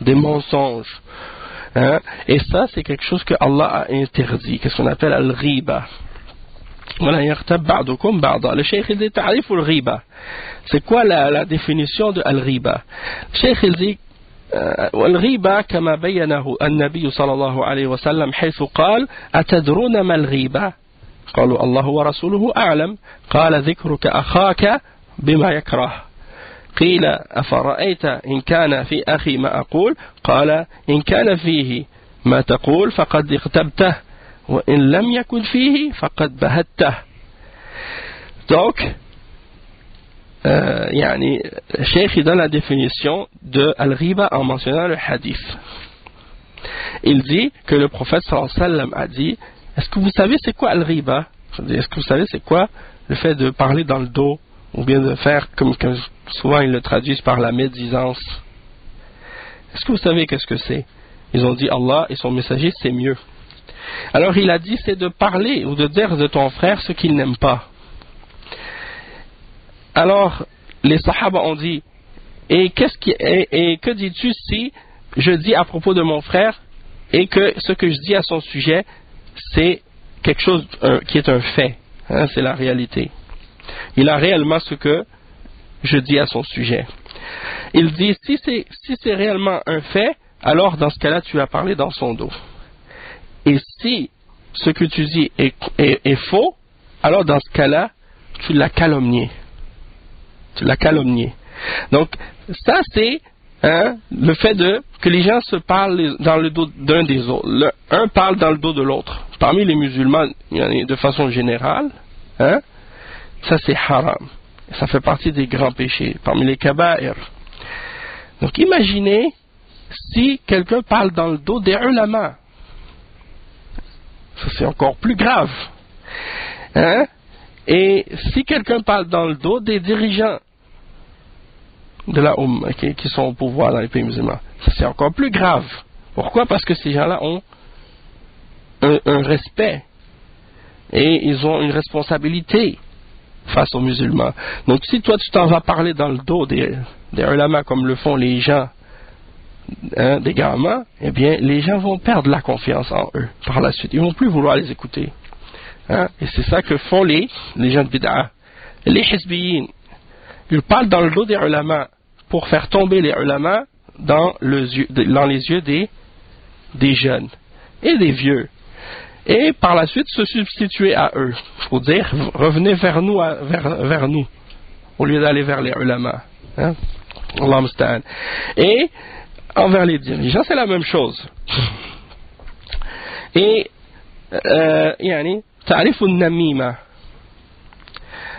des mensonges. Et ça c'est quelque chose que Allah a interdit, qu'est-ce qu'on appelle al-riba. Le cheikh dit ta'rif al-riba. C'est quoi la définition de al-riba? Le cheikh dit والغيبة كما بينه النبي صلى الله عليه وسلم حيث قال أتدرون ما الغيبة؟ قالوا الله ورسوله أعلم قال ذكرك أخاك بما يكره قيل أفرأيت إن كان في أخي ما أقول قال إن كان فيه ما تقول فقد اغتبته وإن لم يكن فيه فقد بهته. Donc le cheikh donne la définition de al-riba en mentionnant le hadith. Il dit que le prophète sallallahu alayhi wa sallam a dit, est-ce que vous savez c'est quoi al-riba? Est-ce que vous savez c'est quoi le fait de parler dans le dos, ou bien de faire comme souvent ils le traduisent par la médisance? Est-ce que vous savez qu'est-ce que c'est? Ils ont dit Allah et son messager c'est mieux. Alors il a dit c'est de parler ou de dire de ton frère ce qu'il n'aime pas. Alors les sahaba ont dit, et que dis-tu si je dis à propos de mon frère et que ce que je dis à son sujet c'est quelque chose qui est un fait, c'est la réalité, il a réellement ce que je dis à son sujet. Il dit si c'est réellement un fait, alors dans ce cas-là tu as parlé dans son dos, et si ce que tu dis est faux, alors dans ce cas-là tu l'as calomnié. Donc ça c'est le fait que les gens se parlent dans le dos d'un des autres, un parle dans le dos de l'autre. Parmi les musulmans, de façon générale, ça c'est haram, ça fait partie des grands péchés, parmi les kaba'ir. Donc imaginez si quelqu'un parle dans le dos des ulama, ça c'est encore plus grave. Et si quelqu'un parle dans le dos des dirigeants de la qui sont au pouvoir dans les pays musulmans, ça c'est encore plus grave. Pourquoi? Parce que ces gens-là ont un respect et ils ont une responsabilité face aux musulmans. Donc si toi tu t'en vas parler dans le dos des ulama comme le font les gens des gamins, eh bien les gens vont perdre la confiance en eux par la suite, ils vont plus vouloir les écouter. Et c'est ça que font les gens de bid'a, les hizbiyin. Ils parlent dans le dos des ulama pour faire tomber les ulama dans les yeux des jeunes et des vieux, et par la suite se substituer à eux pour dire revenez vers nous au lieu d'aller vers les ulama. Allah musta'an. Et envers les dirigeants c'est la même chose. Et تعرف النميمة.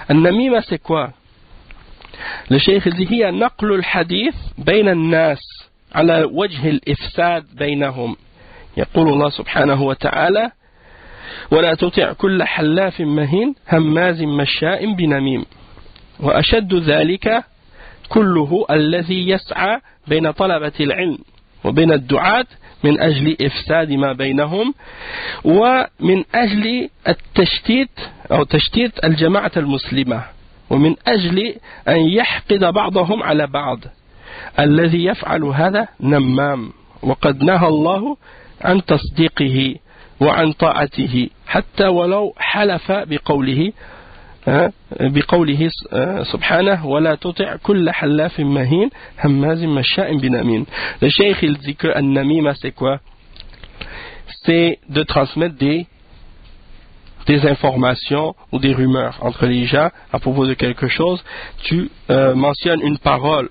النميمة c'est quoi? Le cheikh dit هي نقل الحديث بين الناس على وجه الإفساد بينهم. يقول الله سبحانه وتعالى ولا تطع كل حلاف مهين هماز مشاء بنميم. وأشد ذلك كله الذي يسعى بين طلبة العلم وبين الدعاة من أجل إفساد ما بينهم ومن أجل التشتيت أو تشتيت الجماعة المسلمة ومن أجل أن يحقد بعضهم على بعض. الذي يفعل هذا نمام وقد نهى الله عن تصديقه وعن طاعته حتى ولو حلف بقوله سبحانه ولا تطع كل حلاف مهين هماز مشاء بنميم. Le cheikh il dit que an-namima c'est quoi? C'est de transmettre des informations ou des rumeurs entre les gens à propos de quelque chose. Tu mentionnes une parole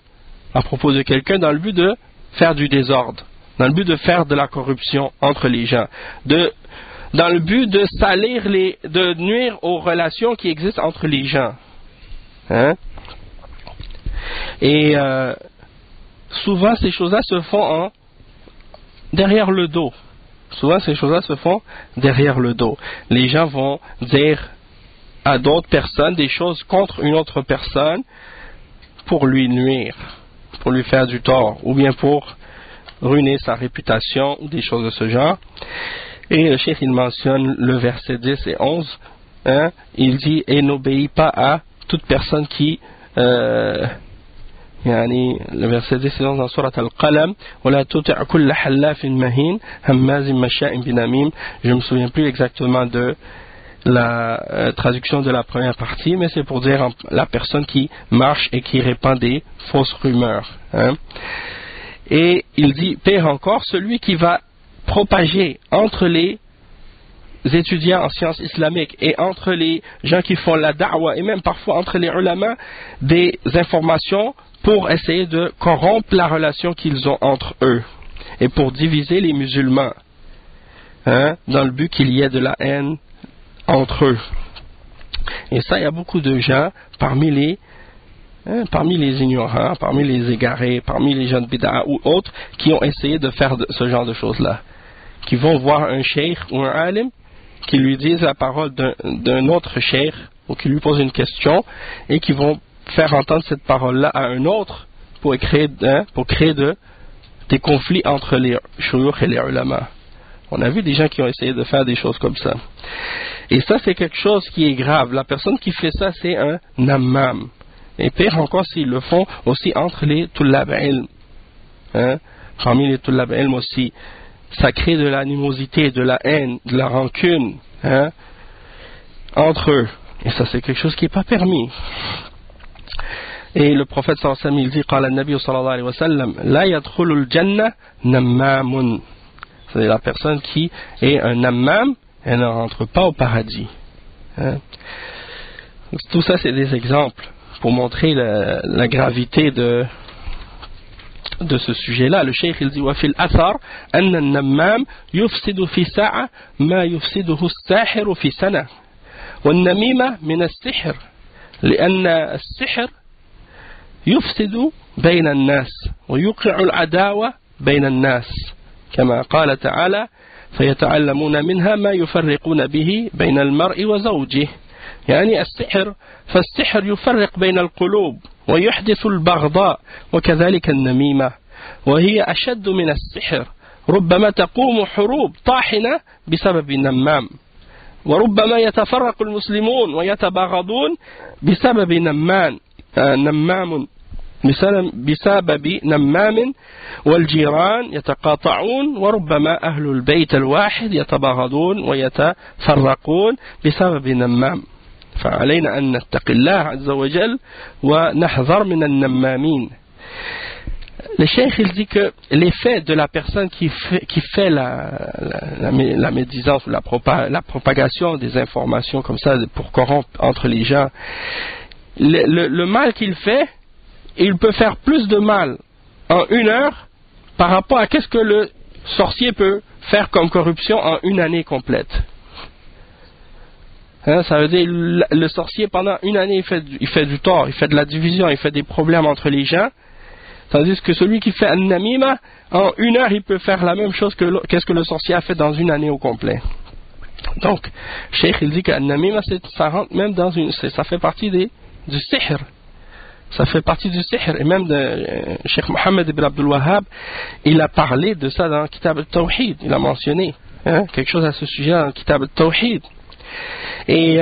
à propos de quelqu'un dans le but de faire du désordre, dans le but de faire de la corruption entre les gens, dans le but de salir de nuire aux relations qui existent entre les gens. Hein? Et souvent ces choses-là se font derrière le dos. Souvent ces choses-là se font derrière le dos. Les gens vont dire à d'autres personnes des choses contre une autre personne pour lui nuire, pour lui faire du tort, ou bien pour ruiner sa réputation, ou des choses de ce genre. Et le cheikh il mentionne le verset 10 et 11, hein, il dit « Et n'obéis pas à toute personne qui... le verset 10 et 11 dans Surat Al-Qalam, وَلَا تُطِعْ كُلَّ حَلَّافٍ مَهِينٍ هَمَّازٍ مَشَّاءٍ بِنَمِيمٍ » Je ne me souviens plus exactement de la traduction de la première partie, mais c'est pour dire la personne qui marche et qui répand des fausses rumeurs. Hein. Et il dit, pire encore, celui qui va propager entre les étudiants en sciences islamiques et entre les gens qui font la da'wa et même parfois entre les ulama des informations pour essayer de corrompre la relation qu'ils ont entre eux et pour diviser les musulmans, hein, dans le but qu'il y ait de la haine entre eux. Et ça, il y a beaucoup de gens parmi les ignorants, parmi les égarés, parmi les gens de bid'a ou autres qui ont essayé de faire ce genre de choses-là, qui vont voir un cheikh ou un alim qui lui disent la parole d'un autre cheikh ou qui lui pose une question et qui vont faire entendre cette parole-là à un autre pour créer des conflits entre les shuyukh et les ulama. On a vu des gens qui ont essayé de faire des choses comme ça. Et ça, c'est quelque chose qui est grave. La personne qui fait ça, c'est un nammam. Et pire encore s'ils le font aussi entre les tullab ilm. Hein? Parmi les tullab ilm aussi. Ça crée de l'animosité, de la haine, de la rancune, hein, entre eux. Et ça, c'est quelque chose qui n'est pas permis. Et le prophète sallallahu alayhi wa sallam, il dit, قال النبي صلى الله عليه وسلم لا يدخل الجنة نمام. C'est la personne qui est un nammam, elle ne rentre pas au paradis. Hein. Tout ça, c'est des exemples pour montrer la gravité de ce sujet-là. Le cheikh il dit وفي الأثر أن النمام يفسد في ساعة ما يفسده الساحر في سنة والنميمة من السحر لأن السحر يفسد بين الناس ويوقع العداوة بين الناس كما قال تعالى فيتعلمون منها ما يفرقون به بين المرء وزوجه. يعني السحر فالسحر يفرق بين القلوب ويحدث البغضاء وكذلك النميمة وهي أشد من السحر ربما تقوم حروب طاحنة بسبب النمام وربما يتفرق المسلمون ويتباغضون بسبب نمام بسبب نمام والجيران يتقاطعون وربما أهل البيت الواحد يتباغضون ويتفرقون بسبب نمام فعلينا أن نتقي الله عز وجل ونحذر من النمامين. Le cheikh il dit que l'effet de la personne qui fait la médisance ou la propagation des informations comme ça pour corrompre entre les gens, le mal qu'il fait, il peut faire plus de mal en 1 heure par rapport à qu'est-ce que le sorcier peut faire comme corruption en 1 année complète. Hein, ça veut dire le sorcier pendant 1 année il fait du tort, il fait de la division, il fait des problèmes entre les gens, tandis que celui qui fait un namima en 1 heure il peut faire la même chose qu'est-ce que le sorcier a fait dans 1 année au complet. Donc, Cheikh il dit qu'un namima ça rentre même ça fait partie du sihr, Ça fait partie du sihr. Et même Cheikh Mohammed ibn Abdul Wahhab, il a parlé de ça dans le Kitab al-Tawhid. Il a mentionné quelque chose à ce sujet dans le Kitab al-Tawhid. Et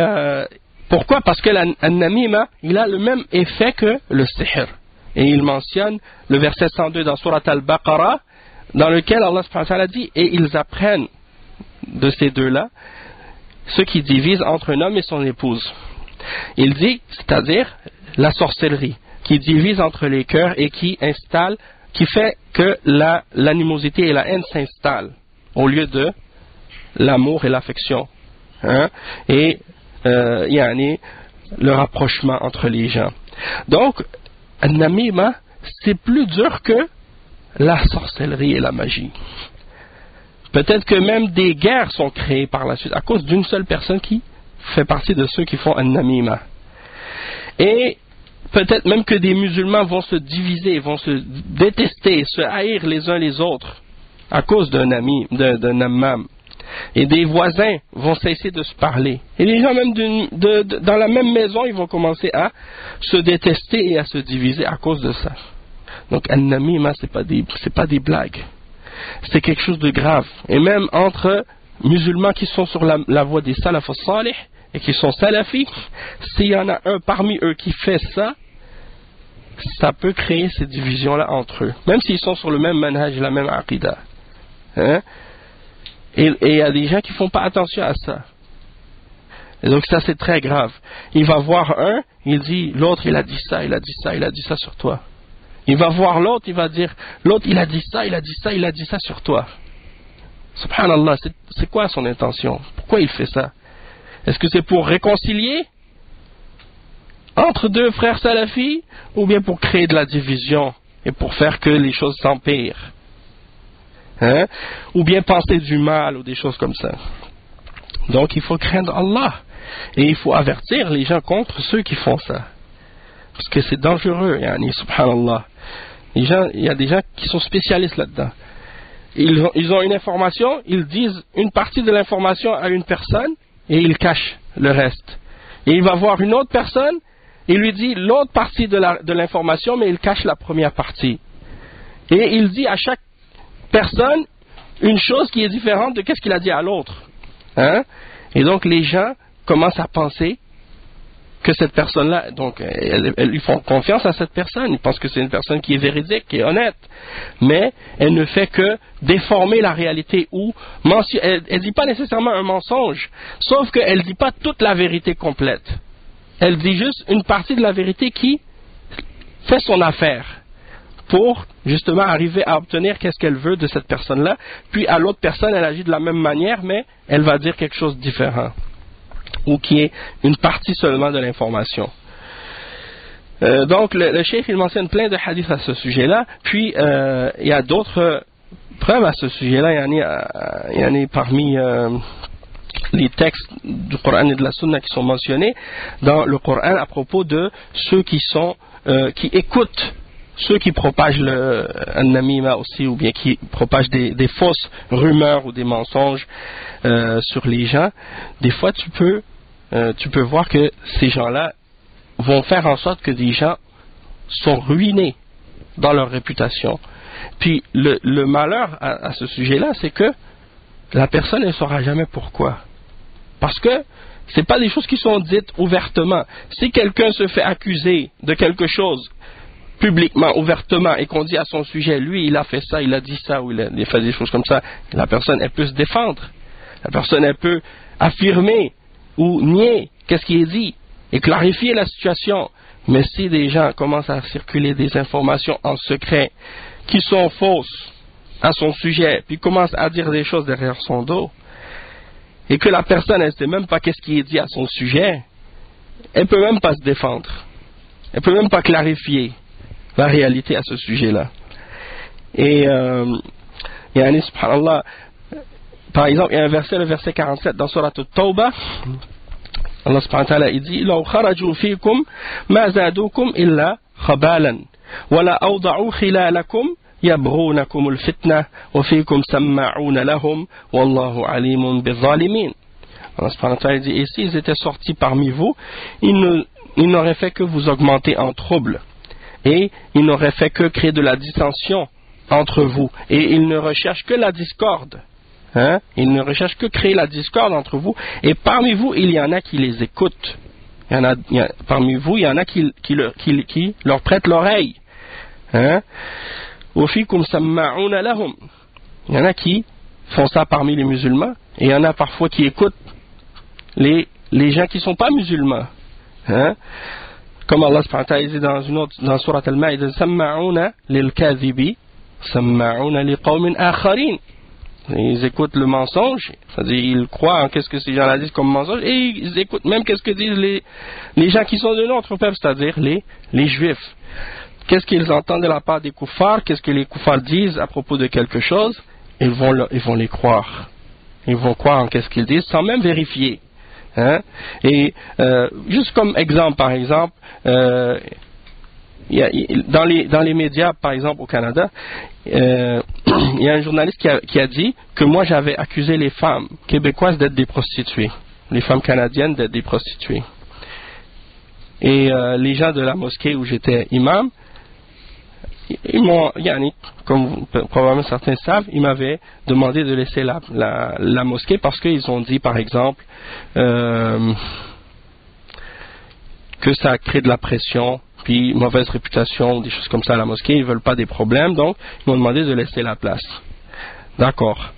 pourquoi? Parce que l'an-namima, il a le même effet que le sihr. Et il mentionne le verset 102 dans Surat al-Baqarah, dans lequel Allah subhanahu wa ta'ala dit: et ils apprennent de ces deux-là ce qui divise entre un homme et son épouse. Il dit, c'est-à-dire la sorcellerie, qui divise entre les cœurs et qui fait que l'animosité et la haine s'installent au lieu de l'amour et l'affection. Et le rapprochement entre les gens. Donc, An-Namima, c'est plus dur que la sorcellerie et la magie. Peut-être que même des guerres sont créées par la suite à cause d'une seule personne qui fait partie de ceux qui font An-Namima. Et peut-être même que des musulmans vont se diviser, vont se détester, se haïr les uns les autres à cause d'un nammam. Et des voisins vont cesser de se parler. Et les gens même dans la même maison, ils vont commencer à se détester et à se diviser à cause de ça. Donc An-Namima, c'est pas des blagues. C'est quelque chose de grave. Et même entre musulmans qui sont sur la voie des salaf as-salih et qui sont salafis, s'il y en a un parmi eux qui fait ça, ça peut créer ces divisions-là entre eux. Même s'ils sont sur le même manhaj, la même aqidah. Et il y a des gens qui ne font pas attention à ça. Et donc ça, c'est très grave. Il va voir un, il dit, l'autre, il a dit ça, il a dit ça, il a dit ça sur toi. Il va voir l'autre, il va dire, l'autre, il a dit ça, il a dit ça, il a dit ça sur toi. Subhanallah, c'est quoi son intention? Pourquoi il fait ça? Est-ce que c'est pour réconcilier entre deux frères salafis, ou bien pour créer de la division et pour faire que les choses s'empirent? Ou bien penser du mal ou des choses comme ça. Donc il faut craindre Allah et il faut avertir les gens contre ceux qui font ça, parce que c'est dangereux. Subhanallah, il y a des gens qui sont spécialistes là-dedans. Ils ont une information, ils disent une partie de l'information à une personne et ils cachent le reste. Et il va voir une autre personne, il lui dit l'autre partie de l'information, mais il cache la première partie. Et il dit à chaque personne une chose qui est différente de ce qu'il a dit à l'autre. Et donc les gens commencent à penser que cette personne-là, donc ils font confiance à cette personne, ils pensent que c'est une personne qui est véridique, qui est honnête, mais elle ne fait que déformer la réalité, ou elle ne dit pas nécessairement un mensonge, sauf qu'elle ne dit pas toute la vérité complète. Elle dit juste une partie de la vérité qui fait son affaire, pour justement arriver à obtenir qu'est-ce qu'elle veut de cette personne-là. Puis à l'autre personne, elle agit de la même manière, mais elle va dire quelque chose de différent, ou qui est une partie seulement de l'information. Donc le cheikh, il mentionne plein de hadiths à ce sujet-là. Puis il y a d'autres preuves à ce sujet-là. Il y en a parmi les textes du Coran et de la Sunna qui sont mentionnés dans le Coran à propos de ceux qui écoutent ceux qui propagent le namima aussi, ou bien qui propagent des fausses rumeurs ou des mensonges sur les gens. Des fois, tu peux voir que ces gens-là vont faire en sorte que des gens sont ruinés dans leur réputation. Puis le malheur à ce sujet-là, c'est que la personne ne saura jamais pourquoi. Parce que ce n'est pas des choses qui sont dites ouvertement. Si quelqu'un se fait accuser de quelque chose publiquement, ouvertement, et qu'on dit à son sujet, lui, il a fait ça, il a dit ça, ou il a fait des choses comme ça, la personne, elle peut se défendre. La personne, elle peut affirmer ou nier qu'est-ce qui est dit et clarifier la situation. Mais si des gens commencent à circuler des informations en secret qui sont fausses à son sujet, puis commencent à dire des choses derrière son dos, et que la personne, elle ne sait même pas qu'est-ce qui est dit à son sujet, elle ne peut même pas se défendre. Elle ne peut même pas clarifier la réalité à ce sujet-là. Et subhanallah, par exemple, il y a un verset, le verset 47 dans Surat At-Tawbah, Allah subhanahu wa ta'ala, il dit لو خرجوا فيكم ما زادوكم إلا خبالا ولا أوضعوا خلالكم يبغونكم الفتنة وفيكم سماعون لهم والله عليم بالظالمين. Allah subhanahu wa ta'ala dit, et s'ils étaient sortis parmi vous, ils n'auraient fait que vous augmenter en trouble, et il n'aurait fait que créer de la dissension entre vous, et il ne recherche que la discorde. Hein? Il ne recherche que créer la discorde entre vous, et parmi vous, il y en a qui les écoutent. Parmi vous, il y en a qui leur prêtent l'oreille. Hein? وَفِيكُمْ سَمَّعُونَ لَهُمْ. Il y en a qui font ça parmi les musulmans, et il y en a parfois qui écoutent les gens qui ne sont pas musulmans. Hein? Comme Allah subhanahu wa ta'ala dit dans Surat Al-Ma'idah, سَمَّعُونَ لِلْكَاذِبِ سَمَّعُونَ لِقَوْمٍ آخَرِينَ. Ils écoutent le mensonge, c'est-à-dire ils croient en qu'est-ce que ces gens-là disent comme mensonge, et ils écoutent même qu'est-ce que disent les gens qui sont de notre peuple, c'est-à-dire les juifs. Qu'est-ce qu'ils entendent de la part des koufars, qu'est-ce que les koufars disent à propos de quelque chose, ils vont les croire. Ils vont croire en qu'est-ce qu'ils disent sans même vérifier. Hein? Et juste comme exemple, par exemple, dans les médias, par exemple au Canada, il y a un journaliste qui a dit que moi j'avais accusé les femmes québécoises d'être des prostituées, les femmes canadiennes d'être des prostituées. Et les gens de la mosquée où j'étais imam, ils m'ont, comme probablement certains savent, ils m'avaient demandé de laisser la mosquée parce qu'ils ont dit, par exemple, que ça crée de la pression, puis mauvaise réputation, des choses comme ça à la mosquée, ils ne veulent pas des problèmes, donc ils m'ont demandé de laisser la place. D'accord.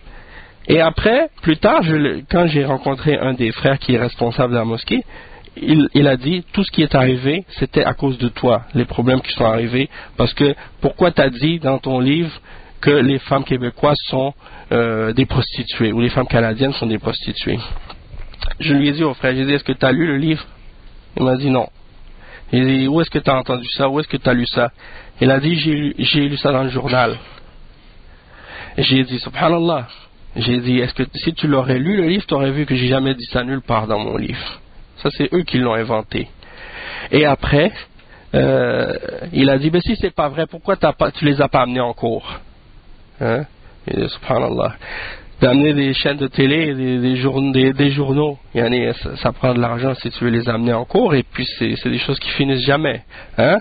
Et après, plus tard, quand j'ai rencontré un des frères qui est responsable de la mosquée, il a dit, tout ce qui est arrivé, c'était à cause de toi, les problèmes qui sont arrivés, parce que pourquoi tu as dit dans ton livre que les femmes québécoises sont des prostituées, ou les femmes canadiennes sont des prostituées? Je lui ai dit au frère, j'ai dit, est-ce que tu as lu le livre? Il m'a dit non. J'ai dit, où est-ce que tu as entendu ça? Où est-ce que tu as lu ça? Il a dit, j'ai lu ça dans le journal. Et j'ai dit, subhanallah. J'ai dit, est-ce que si tu l'aurais lu le livre, tu aurais vu que j'ai jamais dit ça nulle part dans mon livre. Ça, c'est eux qui l'ont inventé. Et après, il a dit, ben si c'est pas vrai, pourquoi tu les as pas amenés en cours? Hein? Et, subhanallah. D'amener des chaînes de télé, des journaux, ça prend de l'argent si tu veux les amener en cours, et puis c'est des choses qui finissent jamais. Hein?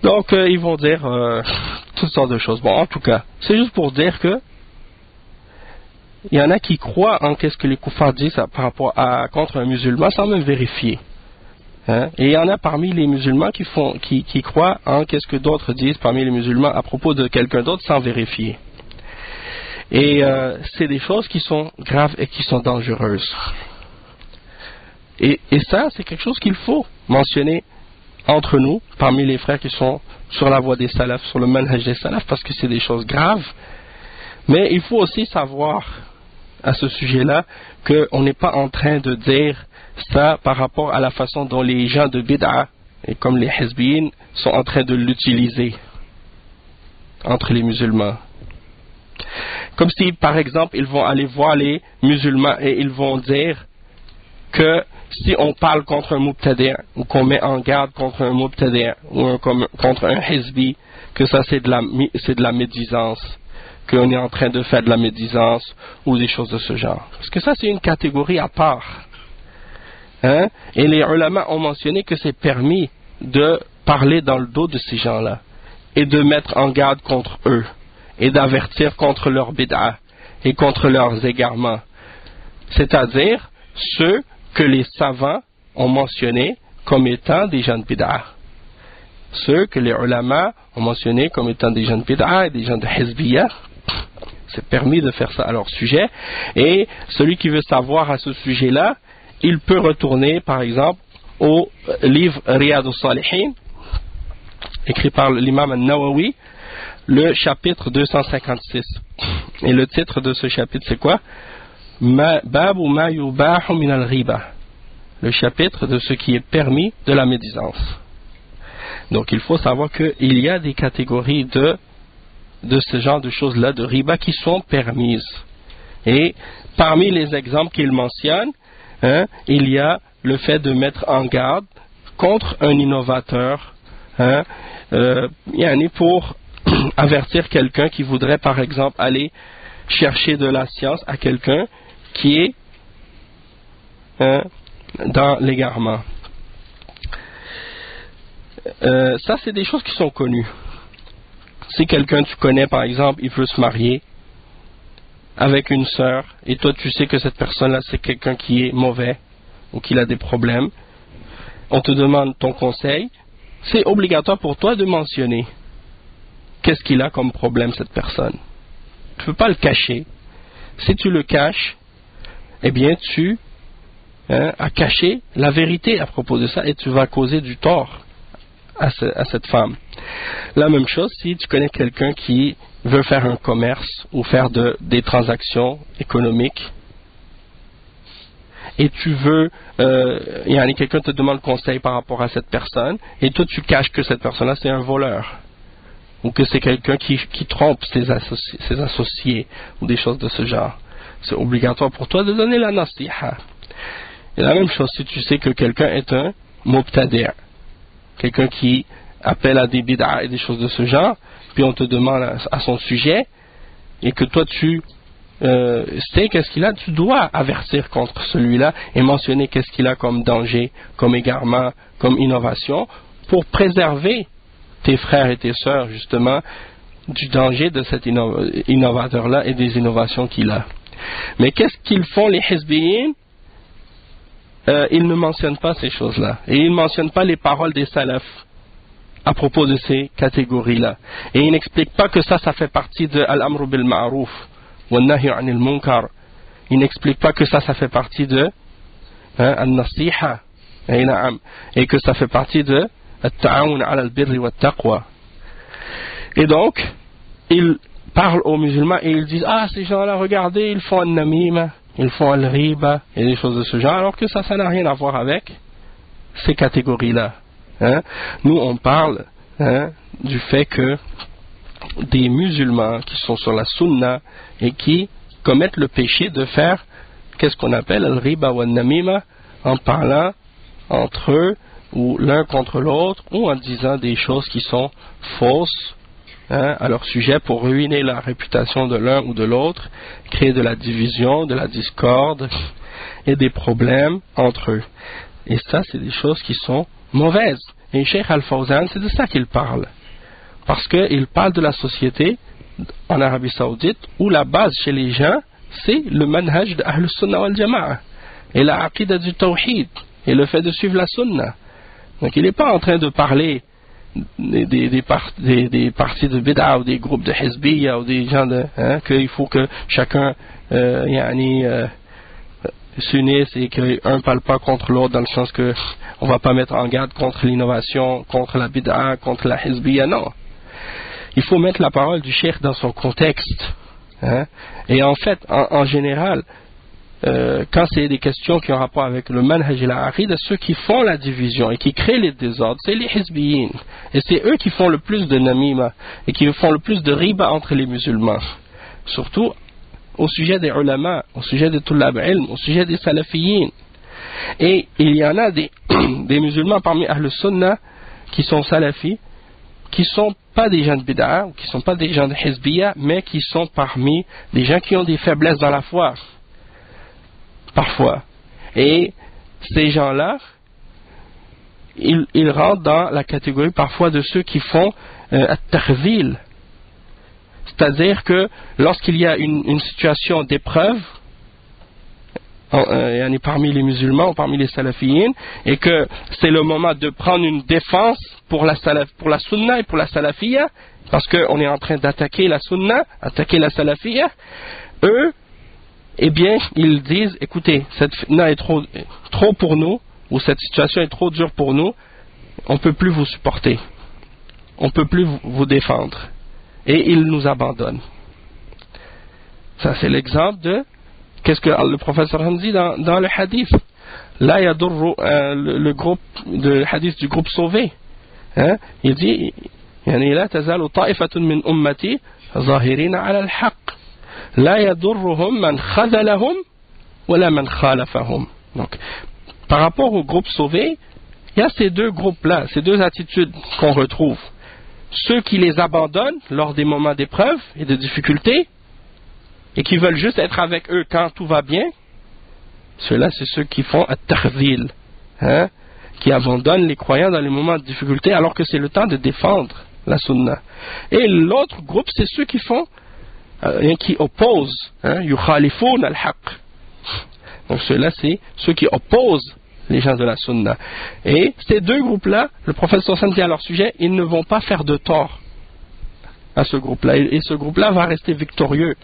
Donc, ils vont dire toutes sortes de choses. Bon, en tout cas, c'est juste pour dire que il y en a qui croient en qu'est-ce que les koufars disent par rapport contre un musulman sans même vérifier. Hein? Et il y en a parmi les musulmans qui croient en qu'est-ce que d'autres disent parmi les musulmans à propos de quelqu'un d'autre sans vérifier. Et c'est des choses qui sont graves et qui sont dangereuses. Et ça, c'est quelque chose qu'il faut mentionner entre nous, parmi les frères qui sont sur la voie des salafs, sur le manhaj des salafs, parce que c'est des choses graves. Mais il faut aussi savoir à ce sujet-là qu'on n'est pas en train de dire ça par rapport à la façon dont les gens de bid'a, et comme les hizbiyin, sont en train de l'utiliser entre les musulmans. Comme si, par exemple, ils vont aller voir les musulmans et ils vont dire que si on parle contre un mubtadi' ou qu'on met en garde contre un mubtadi' ou contre un hizbi, que ça c'est de la médisance, qu'on est en train de faire de la médisance ou des choses de ce genre. Parce que ça c'est une catégorie à part. Hein? Et les ulama ont mentionné que c'est permis de parler dans le dos de ces gens-là et de mettre en garde contre eux et d'avertir contre leur bid'a et contre leurs égarements. C'est-à-dire ceux que les savants ont mentionnés comme étant des gens de bid'a. Ceux que les ulama ont mentionnés comme étant des gens de bid'a et des gens de hizbiyya. C'est permis de faire ça à leur sujet. Et celui qui veut savoir à ce sujet-là, il peut retourner par exemple au livre Riyad al-Salihin, écrit par l'imam al-Nawawi, le chapitre 256. Et le titre de ce chapitre c'est quoi? Babu ma yubahu min al-ghiba. Le chapitre de ce qui est permis de la médisance. Donc il faut savoir qu'il y a des catégories de ce genre de choses-là, de riba, qui sont permises. Et parmi les exemples qu'il mentionne, il y a le fait de mettre en garde contre un innovateur, pour avertir quelqu'un qui voudrait par exemple aller chercher de la science à quelqu'un qui est dans l'égarement. Ça, c'est des choses qui sont connues. Si quelqu'un tu connais, par exemple, il veut se marier avec une sœur, et toi tu sais que cette personne-là, c'est quelqu'un qui est mauvais, ou qui a des problèmes, on te demande ton conseil, c'est obligatoire pour toi de mentionner qu'est-ce qu'il a comme problème, cette personne. Tu ne peux pas le cacher. Si tu le caches, eh bien tu as caché la vérité à propos de ça, et tu vas causer du tort à cette femme. La même chose si tu connais quelqu'un qui veut faire un commerce ou faire des transactions économiques, et tu veux, quelqu'un te demande conseil par rapport à cette personne, et toi tu caches que cette personne-là c'est un voleur, ou que c'est quelqu'un qui trompe ses associés, ou des choses de ce genre. C'est obligatoire pour toi de donner la nasiha. Et la même chose si tu sais que quelqu'un est un mubtadi', quelqu'un qui appelle à des bid'a et des choses de ce genre, puis on te demande à son sujet, et que toi tu sais qu'est-ce qu'il a, tu dois avertir contre celui-là et mentionner qu'est-ce qu'il a comme danger, comme égarement, comme innovation, pour préserver tes frères et tes sœurs justement du danger de cet innovateur-là et des innovations qu'il a. Mais qu'est-ce qu'ils font les hizbiyin? Ils ne mentionnent pas ces choses-là, et ils ne mentionnent pas les paroles des salafs à propos de ces catégories-là, et ils n'expliquent pas que ça fait partie de al-amru bil ma'ruf wa an-nahy 'anil munkar. Ils n'expliquent pas que ça fait partie de an-nasiha, et que ça fait partie de at-ta'awun 'ala al-birri wa at-taqwa. Et donc ils parlent aux musulmans et ils disent: ah, ces gens-là, regardez, ils font an-namima, ils font al-riba et des choses de ce genre, alors que ça n'a rien à voir avec ces catégories-là. Nous, on parle du fait que des musulmans qui sont sur la sunna et qui commettent le péché de faire qu'est-ce qu'on appelle al-riba ou al-namima, en parlant entre eux ou l'un contre l'autre, ou en disant des choses qui sont fausses à leur sujet pour ruiner la réputation de l'un ou de l'autre, créer de la division, de la discorde et des problèmes entre eux. Et ça, c'est des choses qui sont mauvaises. Et Cheikh Al-Fawzan, c'est de ça qu'il parle. Parce qu'il parle de la société en Arabie Saoudite où la base chez les gens, c'est le manhaj de Ahl Sunnah wal Jama'a et la aqida du Tawhid et le fait de suivre la Sunna. Donc il n'est pas en train de parler des partis de bid'a ou des groupes de hizbiyya ou des gens qu'il faut que chacun s'unissent et qu'un ne parle pas contre l'autre, dans le sens que on ne va pas mettre en garde contre l'innovation, contre la bid'a, contre la hizbiyya. Non, il faut mettre la parole du cheikh dans son contexte. Et en fait, en général, quand c'est des questions qui ont rapport avec le manhaj et la aqida, ceux qui font la division et qui créent les désordres, c'est les hizbiyin. Et c'est eux qui font le plus de namima et qui font le plus de riba entre les musulmans. Surtout au sujet des ulama, au sujet des tullab ilm, au sujet des salafiyin. Et il y en a des musulmans parmi Ahl Sunnah qui sont salafis, qui ne sont pas des gens de bid'a, ou qui ne sont pas des gens de hizbiyya, mais qui sont parmi des gens qui ont des faiblesses dans la foi. Parfois. Et ces gens-là, ils rentrent dans la catégorie parfois de ceux qui font at-takhzil. C'est-à-dire que lorsqu'il y a une situation d'épreuve, parmi les musulmans ou parmi les salafiyin, et que c'est le moment de prendre une défense pour la sunna et pour la salafiyya, parce qu'on est en train d'attaquer la sunna, attaquer la salafiyya, eux, eh bien, ils disent: écoutez, cette fitna est trop pour nous, ou cette situation est trop dure pour nous, on ne peut plus vous supporter, on ne peut plus vous défendre, et ils nous abandonnent. Ça, c'est l'exemple de qu'est-ce que le professeur dit dans le hadith. Là, il y a le groupe, le hadith du groupe sauvé. Il dit: لا تزال طائفة من أمتي ظاهرين على الحق لا يضرهم من خذلهم ولا من خالفهم. Donc, par rapport au groupe sauvé, il y a ces deux groupes-là, ces deux attitudes qu'on retrouve. Ceux qui les abandonnent lors des moments d'épreuve et de difficultés, et qui veulent juste être avec eux quand tout va bien, ceux-là, c'est ceux qui font at-takhzil, qui abandonnent les croyants dans les moments de difficulté alors que c'est le temps de défendre la sunna. Et l'autre groupe, c'est ceux qui font, qui opposent, yukhalifoun al-haq. Donc ceux-là, c'est ceux qui opposent les gens de la sunna. Et ces deux groupes-là, le prophète sallallahu alayhi wa sallam dit à leur sujet, ils ne vont pas faire de tort à ce groupe-là. Et ce groupe-là va rester victorieux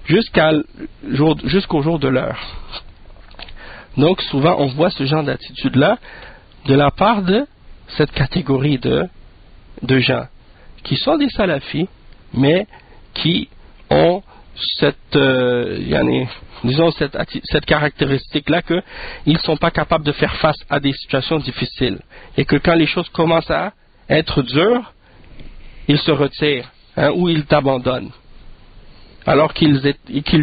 jusqu'au jour de l'heure. Donc souvent on voit ce genre d'attitude-là de la part de cette catégorie de gens qui sont des salafis, mais qui ont cette caractéristique-là qu'ils ne sont pas capables de faire face à des situations difficiles. Et que quand les choses commencent à être dures, ils se retirent, ou ils t'abandonnent. Alors qu'ils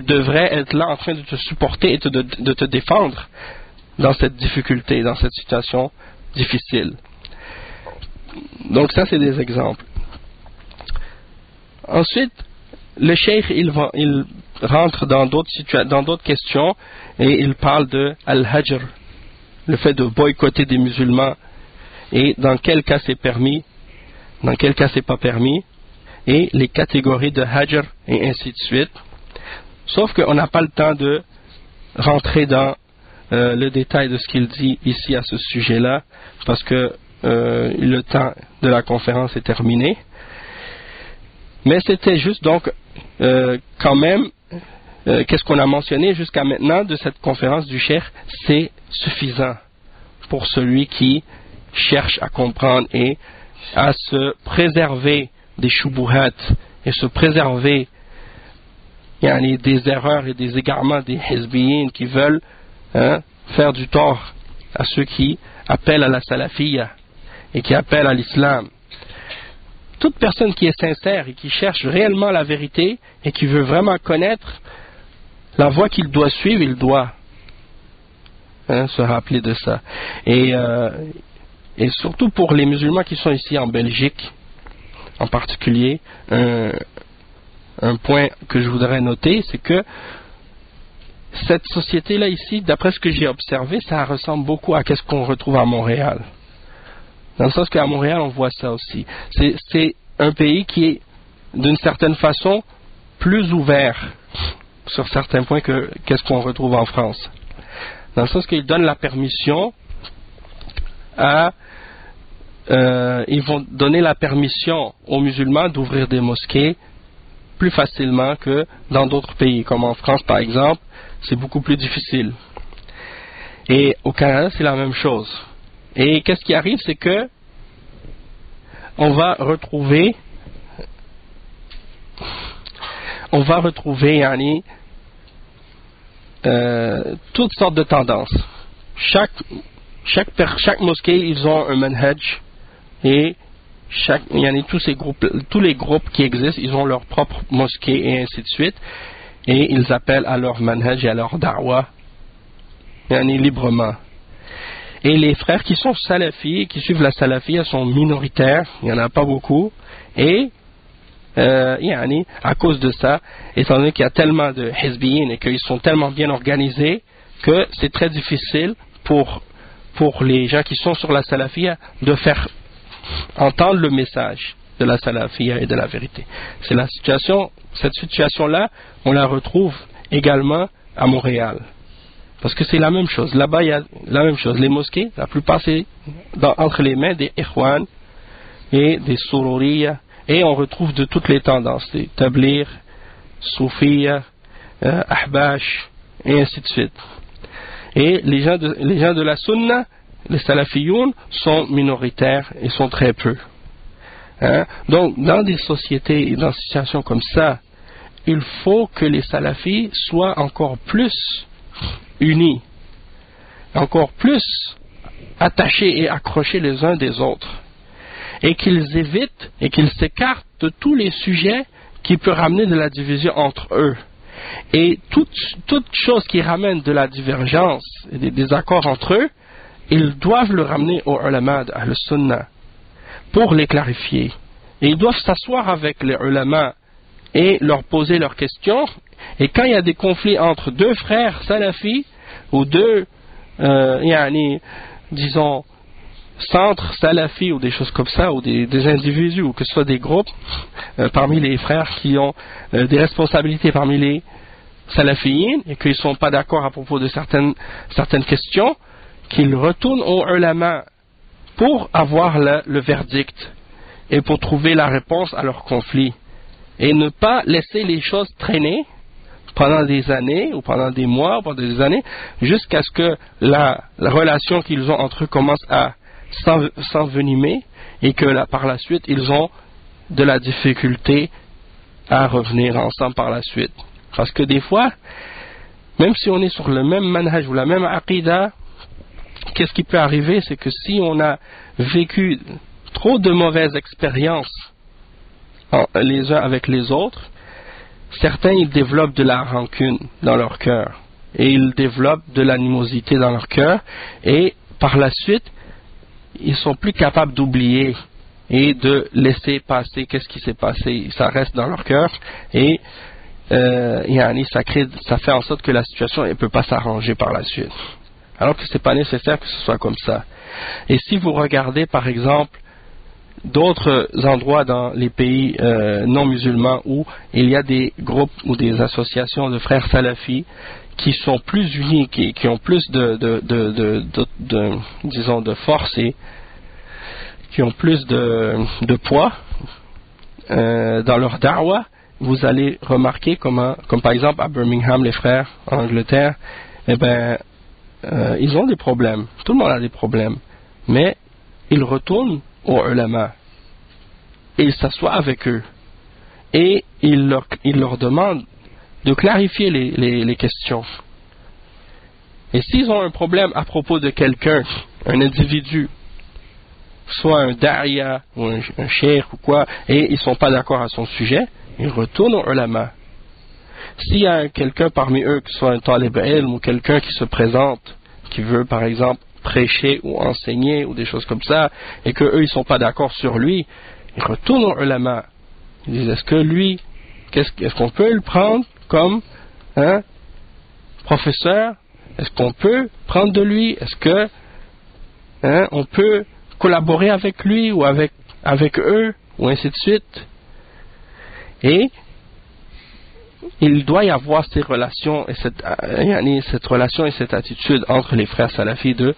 devraient être là en train de te supporter et de te défendre dans cette difficulté, dans cette situation difficile. Donc ça, c'est des exemples. Ensuite, le cheikh, il rentre dans d'autres questions et il parle de al-hajr, le fait de boycotter des musulmans, et dans quel cas c'est permis, dans quel cas c'est pas permis, et les catégories de hajr et ainsi de suite. Sauf qu'on n'a pas le temps de rentrer dans le détail de ce qu'il dit ici à ce sujet-là, parce que le temps de la conférence est terminé. Mais c'était juste donc quand même qu'est-ce qu'on a mentionné jusqu'à maintenant de cette conférence du cheikh, c'est suffisant pour celui qui cherche à comprendre et à se préserver des shubuhat et se préserver des erreurs et des égarements des hizbiyin qui veulent faire du tort à ceux qui appellent à la salafiyya et qui appellent à l'islam. Toute personne qui est sincère et qui cherche réellement la vérité et qui veut vraiment connaître la voie qu'il doit suivre, il doit se rappeler de ça. Et surtout pour les musulmans qui sont ici en Belgique, en particulier, un point que je voudrais noter, c'est que cette société-là ici, d'après ce que j'ai observé, ça ressemble beaucoup à ce qu'on retrouve à Montréal. Dans le sens qu'à Montréal, on voit ça aussi. C'est un pays qui est, d'une certaine façon, plus ouvert sur certains points que qu'est-ce qu'on retrouve en France. Dans le sens qu'il donne la permission ils vont donner la permission aux musulmans d'ouvrir des mosquées plus facilement que dans d'autres pays, comme en France par exemple, c'est beaucoup plus difficile. Et au Canada, c'est la même chose. Et qu'est-ce qui arrive, c'est que on va retrouver toutes sortes de tendances. Chaque mosquée, ils ont un manhaj, et tous les groupes qui existent, ils ont leur propre mosquée et ainsi de suite, et ils appellent à leur manhaj et à leur da'wa librement. Et les frères qui sont salafis, qui suivent la salafia, sont minoritaires, il n'y en a pas beaucoup, et à cause de ça, étant donné qu'il y a tellement de hizbiyin et qu'ils sont tellement bien organisés que c'est très difficile pour les gens qui sont sur la salafia de faire entendre le message de la salafia et de la vérité. Cette situation-là, on la retrouve également à Montréal. Parce que c'est la même chose. Là-bas, il y a la même chose. Les mosquées, la plupart, c'est entre les mains des ikhwan et des sururiya. Et on retrouve de toutes les tendances. Des tablir, soufiya, ahbash, et ainsi de suite. Et les gens de la sunna, les salafiyoun, sont minoritaires et sont très peu. Donc, dans des sociétés et dans des situations comme ça, il faut que les salafis soient encore plus unis, encore plus attachés et accrochés les uns des autres, et qu'ils évitent et qu'ils s'écartent de tous les sujets qui peuvent ramener de la division entre eux. Et toute chose qui ramène de la divergence et des désaccords entre eux, ils doivent le ramener aux ulama al-sunnah pour les clarifier. Et ils doivent s'asseoir avec les ulama et leur poser leurs questions. Et quand il y a des conflits entre deux frères salafis ou deux, disons, centres salafis ou des choses comme ça, ou des individus, ou que ce soit des groupes parmi les frères qui ont des responsabilités parmi les salafiyyin et qu'ils ne sont pas d'accord à propos de certaines questions, qu'ils retournent aux ulama pour avoir le verdict et pour trouver la réponse à leur conflit, et ne pas laisser les choses traîner pendant des années ou pendant des mois ou pendant des années jusqu'à ce que la relation qu'ils ont entre eux commence à s'envenimer et que par la suite ils ont de la difficulté à revenir ensemble par la suite. Parce que des fois, même si on est sur le même manhaj ou la même aqida, qu'est-ce qui peut arriver? C'est que si on a vécu trop de mauvaises expériences les uns avec les autres, certains ils développent de la rancune dans leur cœur et ils développent de l'animosité dans leur cœur, et par la suite ils sont plus capables d'oublier et de laisser passer qu'est-ce qui s'est passé. Ça reste dans leur cœur et ça fait en sorte que la situation ne peut pas s'arranger par la suite, alors que ce n'est pas nécessaire que ce soit comme ça. Et si vous regardez par exemple d'autres endroits dans les pays non musulmans où il y a des groupes ou des associations de frères salafis qui sont plus unis, qui ont plus disons de force et qui ont plus de poids dans leur da'wah, vous allez remarquer comme par exemple à Birmingham, les frères en Angleterre, ils ont des problèmes, tout le monde a des problèmes, mais ils retournent aux ulama et ils s'assoient avec eux et ils leur demandent de clarifier les questions. Et s'ils ont un problème à propos de quelqu'un, un individu, soit un da'iya ou un cheikh ou quoi, et ils ne sont pas d'accord à son sujet, ils retournent aux ulama. S'il y a quelqu'un parmi eux, que ce soit un talib ilm ou quelqu'un qui se présente, qui veut par exemple prêcher ou enseigner ou des choses comme ça, et qu'eux ils ne sont pas d'accord sur lui, ils retournent aux ulama. Ils disent, est-ce que lui, est-ce qu'on peut le prendre comme professeur? Est-ce qu'on peut prendre de lui? Est-ce que on peut collaborer avec lui ou avec eux, ou ainsi de suite? Et il doit y avoir ces relations et cette relation et cette attitude entre les frères salafis de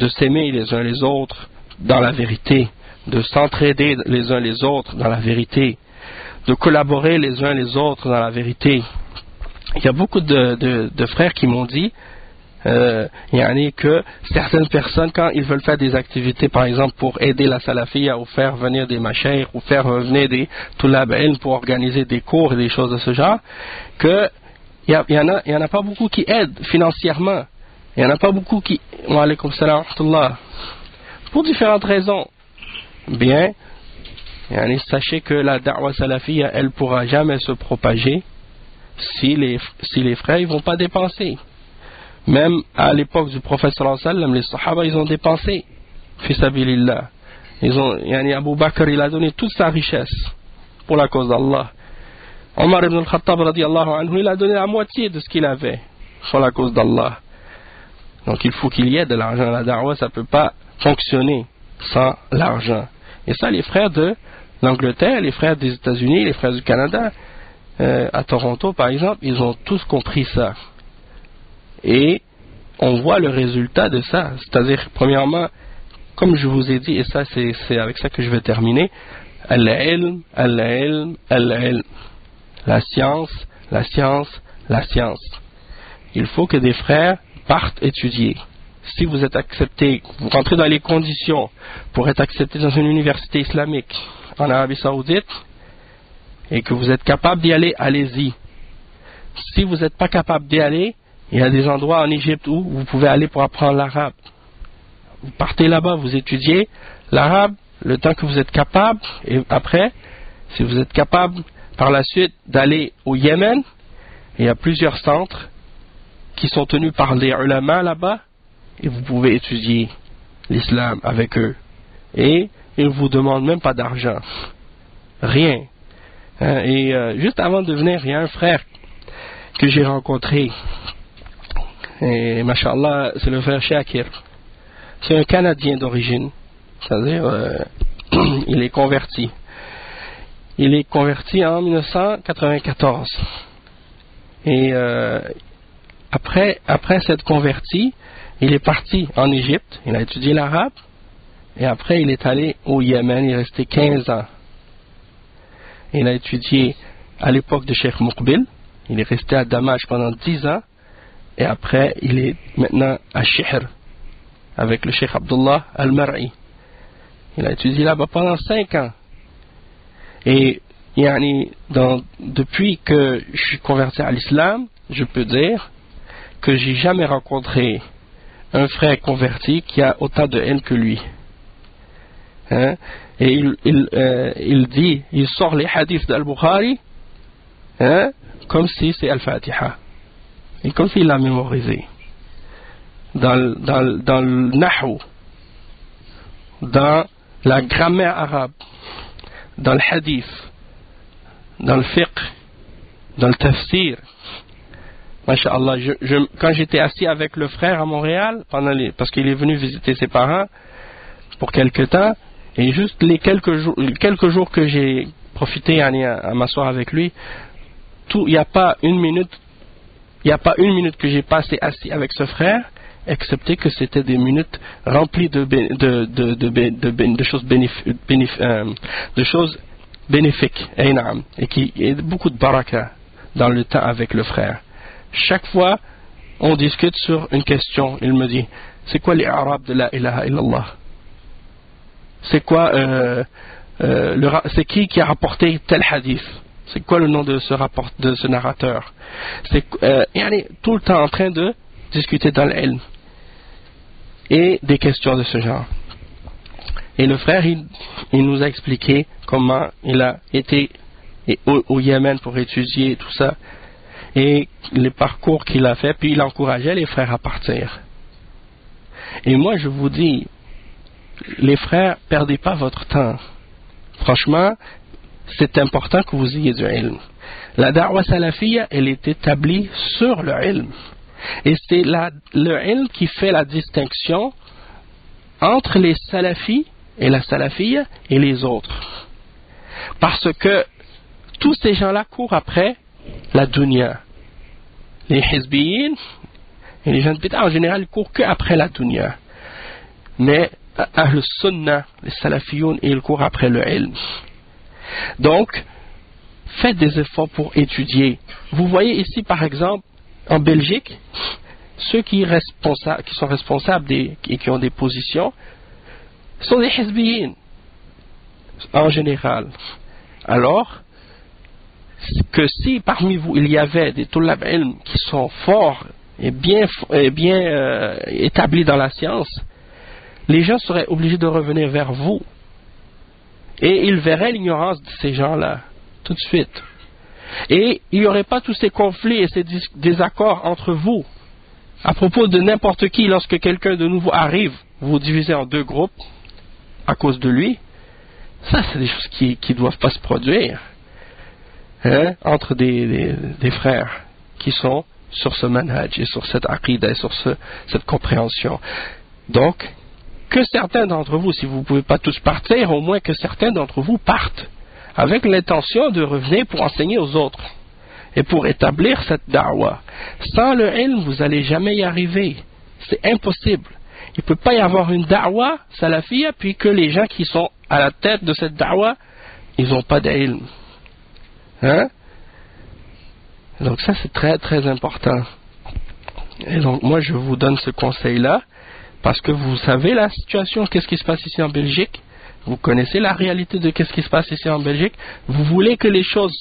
s'aimer les uns les autres dans la vérité, de s'entraider les uns les autres dans la vérité, de collaborer les uns les autres dans la vérité. Il y a beaucoup de frères qui m'ont dit que certaines personnes, quand ils veulent faire des activités, par exemple pour aider la salafia ou faire venir des mashayikh ou faire venir des tulab ilm pour organiser des cours et des choses de ce genre, que il y en a pas beaucoup qui aident financièrement. Il y en a pas beaucoup qui, wa alaykoum salam wa rahmatullah, pour différentes raisons. Bien, sachez que la da'wa salafia, elle pourra jamais se propager si les frères ils vont pas dépenser. Même à l'époque du prophète sallallahu alayhi wa sallam, les sahaba ils ont dépensé fi sabilillah. Abu Bakr il a donné toute sa richesse pour la cause d'Allah. Omar ibn al-Khattab radiyallahu anhu, il a donné la moitié de ce qu'il avait pour la cause d'Allah. Donc il faut qu'il y ait de l'argent. La da'wa ça peut pas fonctionner sans l'argent. Et ça, les frères de l'Angleterre, les frères des États-Unis, les frères du Canada, à Toronto par exemple, ils ont tous compris ça. Et on voit le résultat de ça. C'est-à-dire, premièrement, comme je vous ai dit, et ça c'est avec ça que je vais terminer, al-ilm, al-ilm, al-ilm. La science, la science, la science. Il faut que des frères partent étudier. Si vous êtes accepté, vous rentrez dans les conditions pour être accepté dans une université islamique en Arabie Saoudite et que vous êtes capable d'y aller, allez-y. Si vous n'êtes pas capable d'y aller, il y a des endroits en Égypte où vous pouvez aller pour apprendre l'arabe. Vous partez là-bas, vous étudiez l'arabe le temps que vous êtes capable, et après, si vous êtes capable par la suite d'aller au Yémen, il y a plusieurs centres qui sont tenus par les ulama là-bas, et vous pouvez étudier l'islam avec eux. Et ils ne vous demandent même pas d'argent. Rien. Et juste avant de venir, il y a un frère que j'ai rencontré. Et mashallah, c'est le frère Shakir. C'est un Canadien d'origine. c'est-à-dire il est converti. Il est converti en 1994. Et après cette convertie, il est parti en Égypte, il a étudié l'arabe, et après il est allé au Yémen, il est resté 15 ans. Il a étudié à l'époque de Cheikh Muqbil, il est resté à Damas pendant 10 ans, et après il est maintenant à Shihr, avec le Cheikh Abdullah Al-Mar'i. Il a étudié là-bas pendant 5 ans. Et depuis que je suis converti à l'islam, je peux dire que j'ai jamais rencontré un frère converti qui a autant de haine que lui. Hein? Et il sort les hadiths d'Al-Bukhari, hein, comme si c'est Al-Fatiha. Et comme s'il l'a mémorisé. Dans le Nahu, dans la grammaire arabe, dans le hadith, dans le fiqh, dans le tafsir. Masha'Allah, quand j'étais assis avec le frère à Montréal, parce qu'il est venu visiter ses parents pour quelque temps, et juste les quelques jours que j'ai profité à m'asseoir avec lui, il n'y a pas une minute que j'ai passé assis avec ce frère, excepté que c'était des minutes remplies de choses bénéfiques, et beaucoup de baraka dans le temps avec le frère. Chaque fois, on discute sur une question. Il me dit, c'est quoi les arabes de la ilaha illallah? C'est quoi, c'est qui a rapporté tel hadith? C'est quoi le nom de ce narrateur? C'est tout le temps en train de discuter dans l'ilm et des questions de ce genre. Et le frère, il nous a expliqué comment il a été au Yémen pour étudier tout ça, et les parcours qu'il a fait, puis il encourageait les frères à partir. Et moi, je vous dis, les frères, perdez pas votre temps. Franchement, c'est important que vous ayez du ilm. La da'wa salafiyya, elle est établie sur le ilm. Et c'est le ilm qui fait la distinction entre les salafis et la salafiyya et les autres. Parce que tous ces gens-là courent après la dunya. Les hizbiyin et les gens de bid'a en général, ils courent que après la dunya. Mais Ahl Sunnah, les salafiyoun, ils courent après le ilm. Donc, faites des efforts pour étudier. Vous voyez ici, par exemple, en Belgique, ceux qui sont responsables et qui ont des positions sont des hizbiyin en général. Alors, que si parmi vous il y avait des tulab ilm qui sont forts et bien établis dans la science, les gens seraient obligés de revenir vers vous et ils verraient l'ignorance de ces gens-là tout de suite, et il n'y aurait pas tous ces conflits et ces désaccords entre vous à propos de n'importe qui. Lorsque quelqu'un de nouveau arrive, vous vous divisez en deux groupes à cause de lui. Ça, c'est des choses qui ne doivent pas se produire, hein, entre des frères qui sont sur ce manhaj et sur cette aqida et sur cette compréhension. Donc, que certains d'entre vous, si vous ne pouvez pas tous partir, au moins que certains d'entre vous partent avec l'intention de revenir pour enseigner aux autres et pour établir cette da'wa. Sans le ilm, vous n'allez jamais y arriver. C'est impossible. Il ne peut pas y avoir une da'wa salafiyya puis que les gens qui sont à la tête de cette da'wa, ils n'ont pas d'ilm. Hein? Donc ça, c'est très très important. Et donc moi, je vous donne ce conseil-là parce que vous savez la situation, qu'est-ce qui se passe ici en Belgique. Vous connaissez la réalité de qu'est-ce qui se passe ici en Belgique. Vous voulez que les choses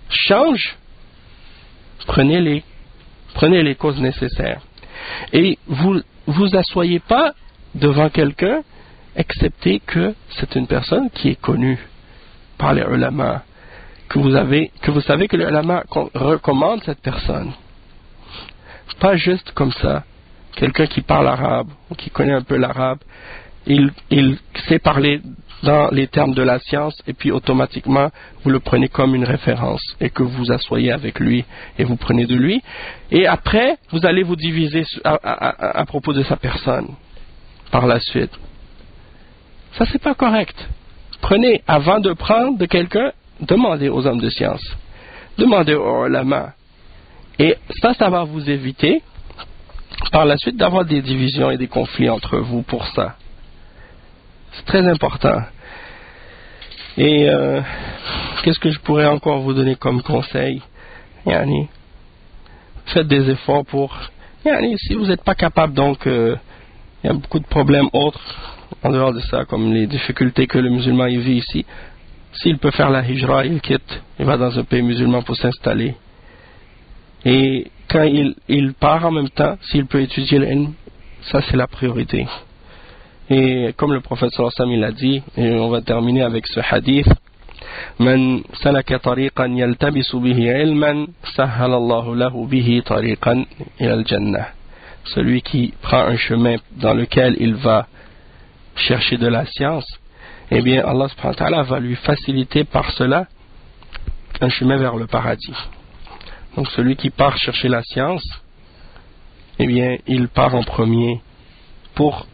changent. Prenez les causes nécessaires. Et vous asseyez pas devant quelqu'un, excepté que c'est une personne qui est connue par les ulama, que vous savez que les ulama recommandent cette personne. Pas juste comme ça, quelqu'un qui parle arabe ou qui connaît un peu l'arabe il sait parler dans les termes de la science, et puis automatiquement vous le prenez comme une référence et que vous asseyez avec lui et vous prenez de lui, et après vous allez vous diviser à propos de sa personne par la suite. Ça, c'est pas correct. Prenez, avant de prendre de quelqu'un, demandez aux hommes de science, demandez aux ulama, et ça va vous éviter par la suite d'avoir des divisions et des conflits entre vous pour ça. C'est très important. Et qu'est-ce que je pourrais encore vous donner comme conseil? Faites des efforts pour... si vous n'êtes pas capable, donc il y a beaucoup de problèmes autres en dehors de ça, comme les difficultés que le musulman y vit ici. S'il peut faire la hijra, il quitte, il va dans un pays musulman pour s'installer. Et quand il part en même temps, s'il peut étudier l'ilm, ça c'est la priorité. Et comme le prophète sallallahu alayhi wa sallam il a dit, et on va terminer avec ce hadith, Man salaka tariqan yaltabisu bihi ilman, sahhala Allahu lahu bihi tariqan ila al-jannah. Celui qui prend un chemin dans lequel il va chercher de la science, eh bien Allah subhanahu wa ta'ala va lui faciliter par cela un chemin vers le paradis. Donc celui qui part chercher la science, eh bien il part en premier pour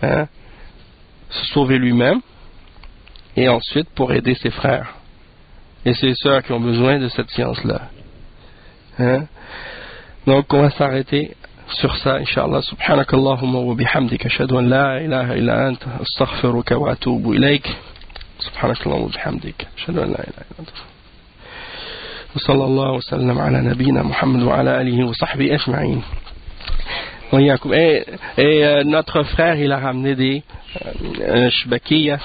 se sauver lui-même, et ensuite pour aider ses frères et ses sœurs qui ont besoin de cette science-là. Donc on va s'arrêter sur ça, Inch'Allah. Subhanakallahumma wa bihamdika, ashhadu an la ilaha illa anta, astaghfiruka wa atubu ilayk. Subhanakallahumma wa bihamdika, ashhadu an la ilaha illa anta. Wa sallallahu wa sallam ala nabiyyina Muhammad wa ala alihi wa sahbihi ajma'in. Et notre frère, il a ramené des shbakiyya.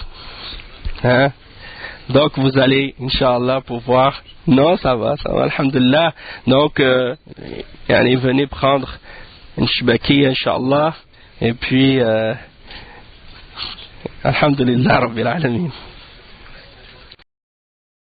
Donc vous allez, Inch'Allah, pouvoir... Non, ça va, alhamdulillah. Donc, venez prendre une shbakiyya, Inch'Allah. Et puis, alhamdulillah, rabbil alamin.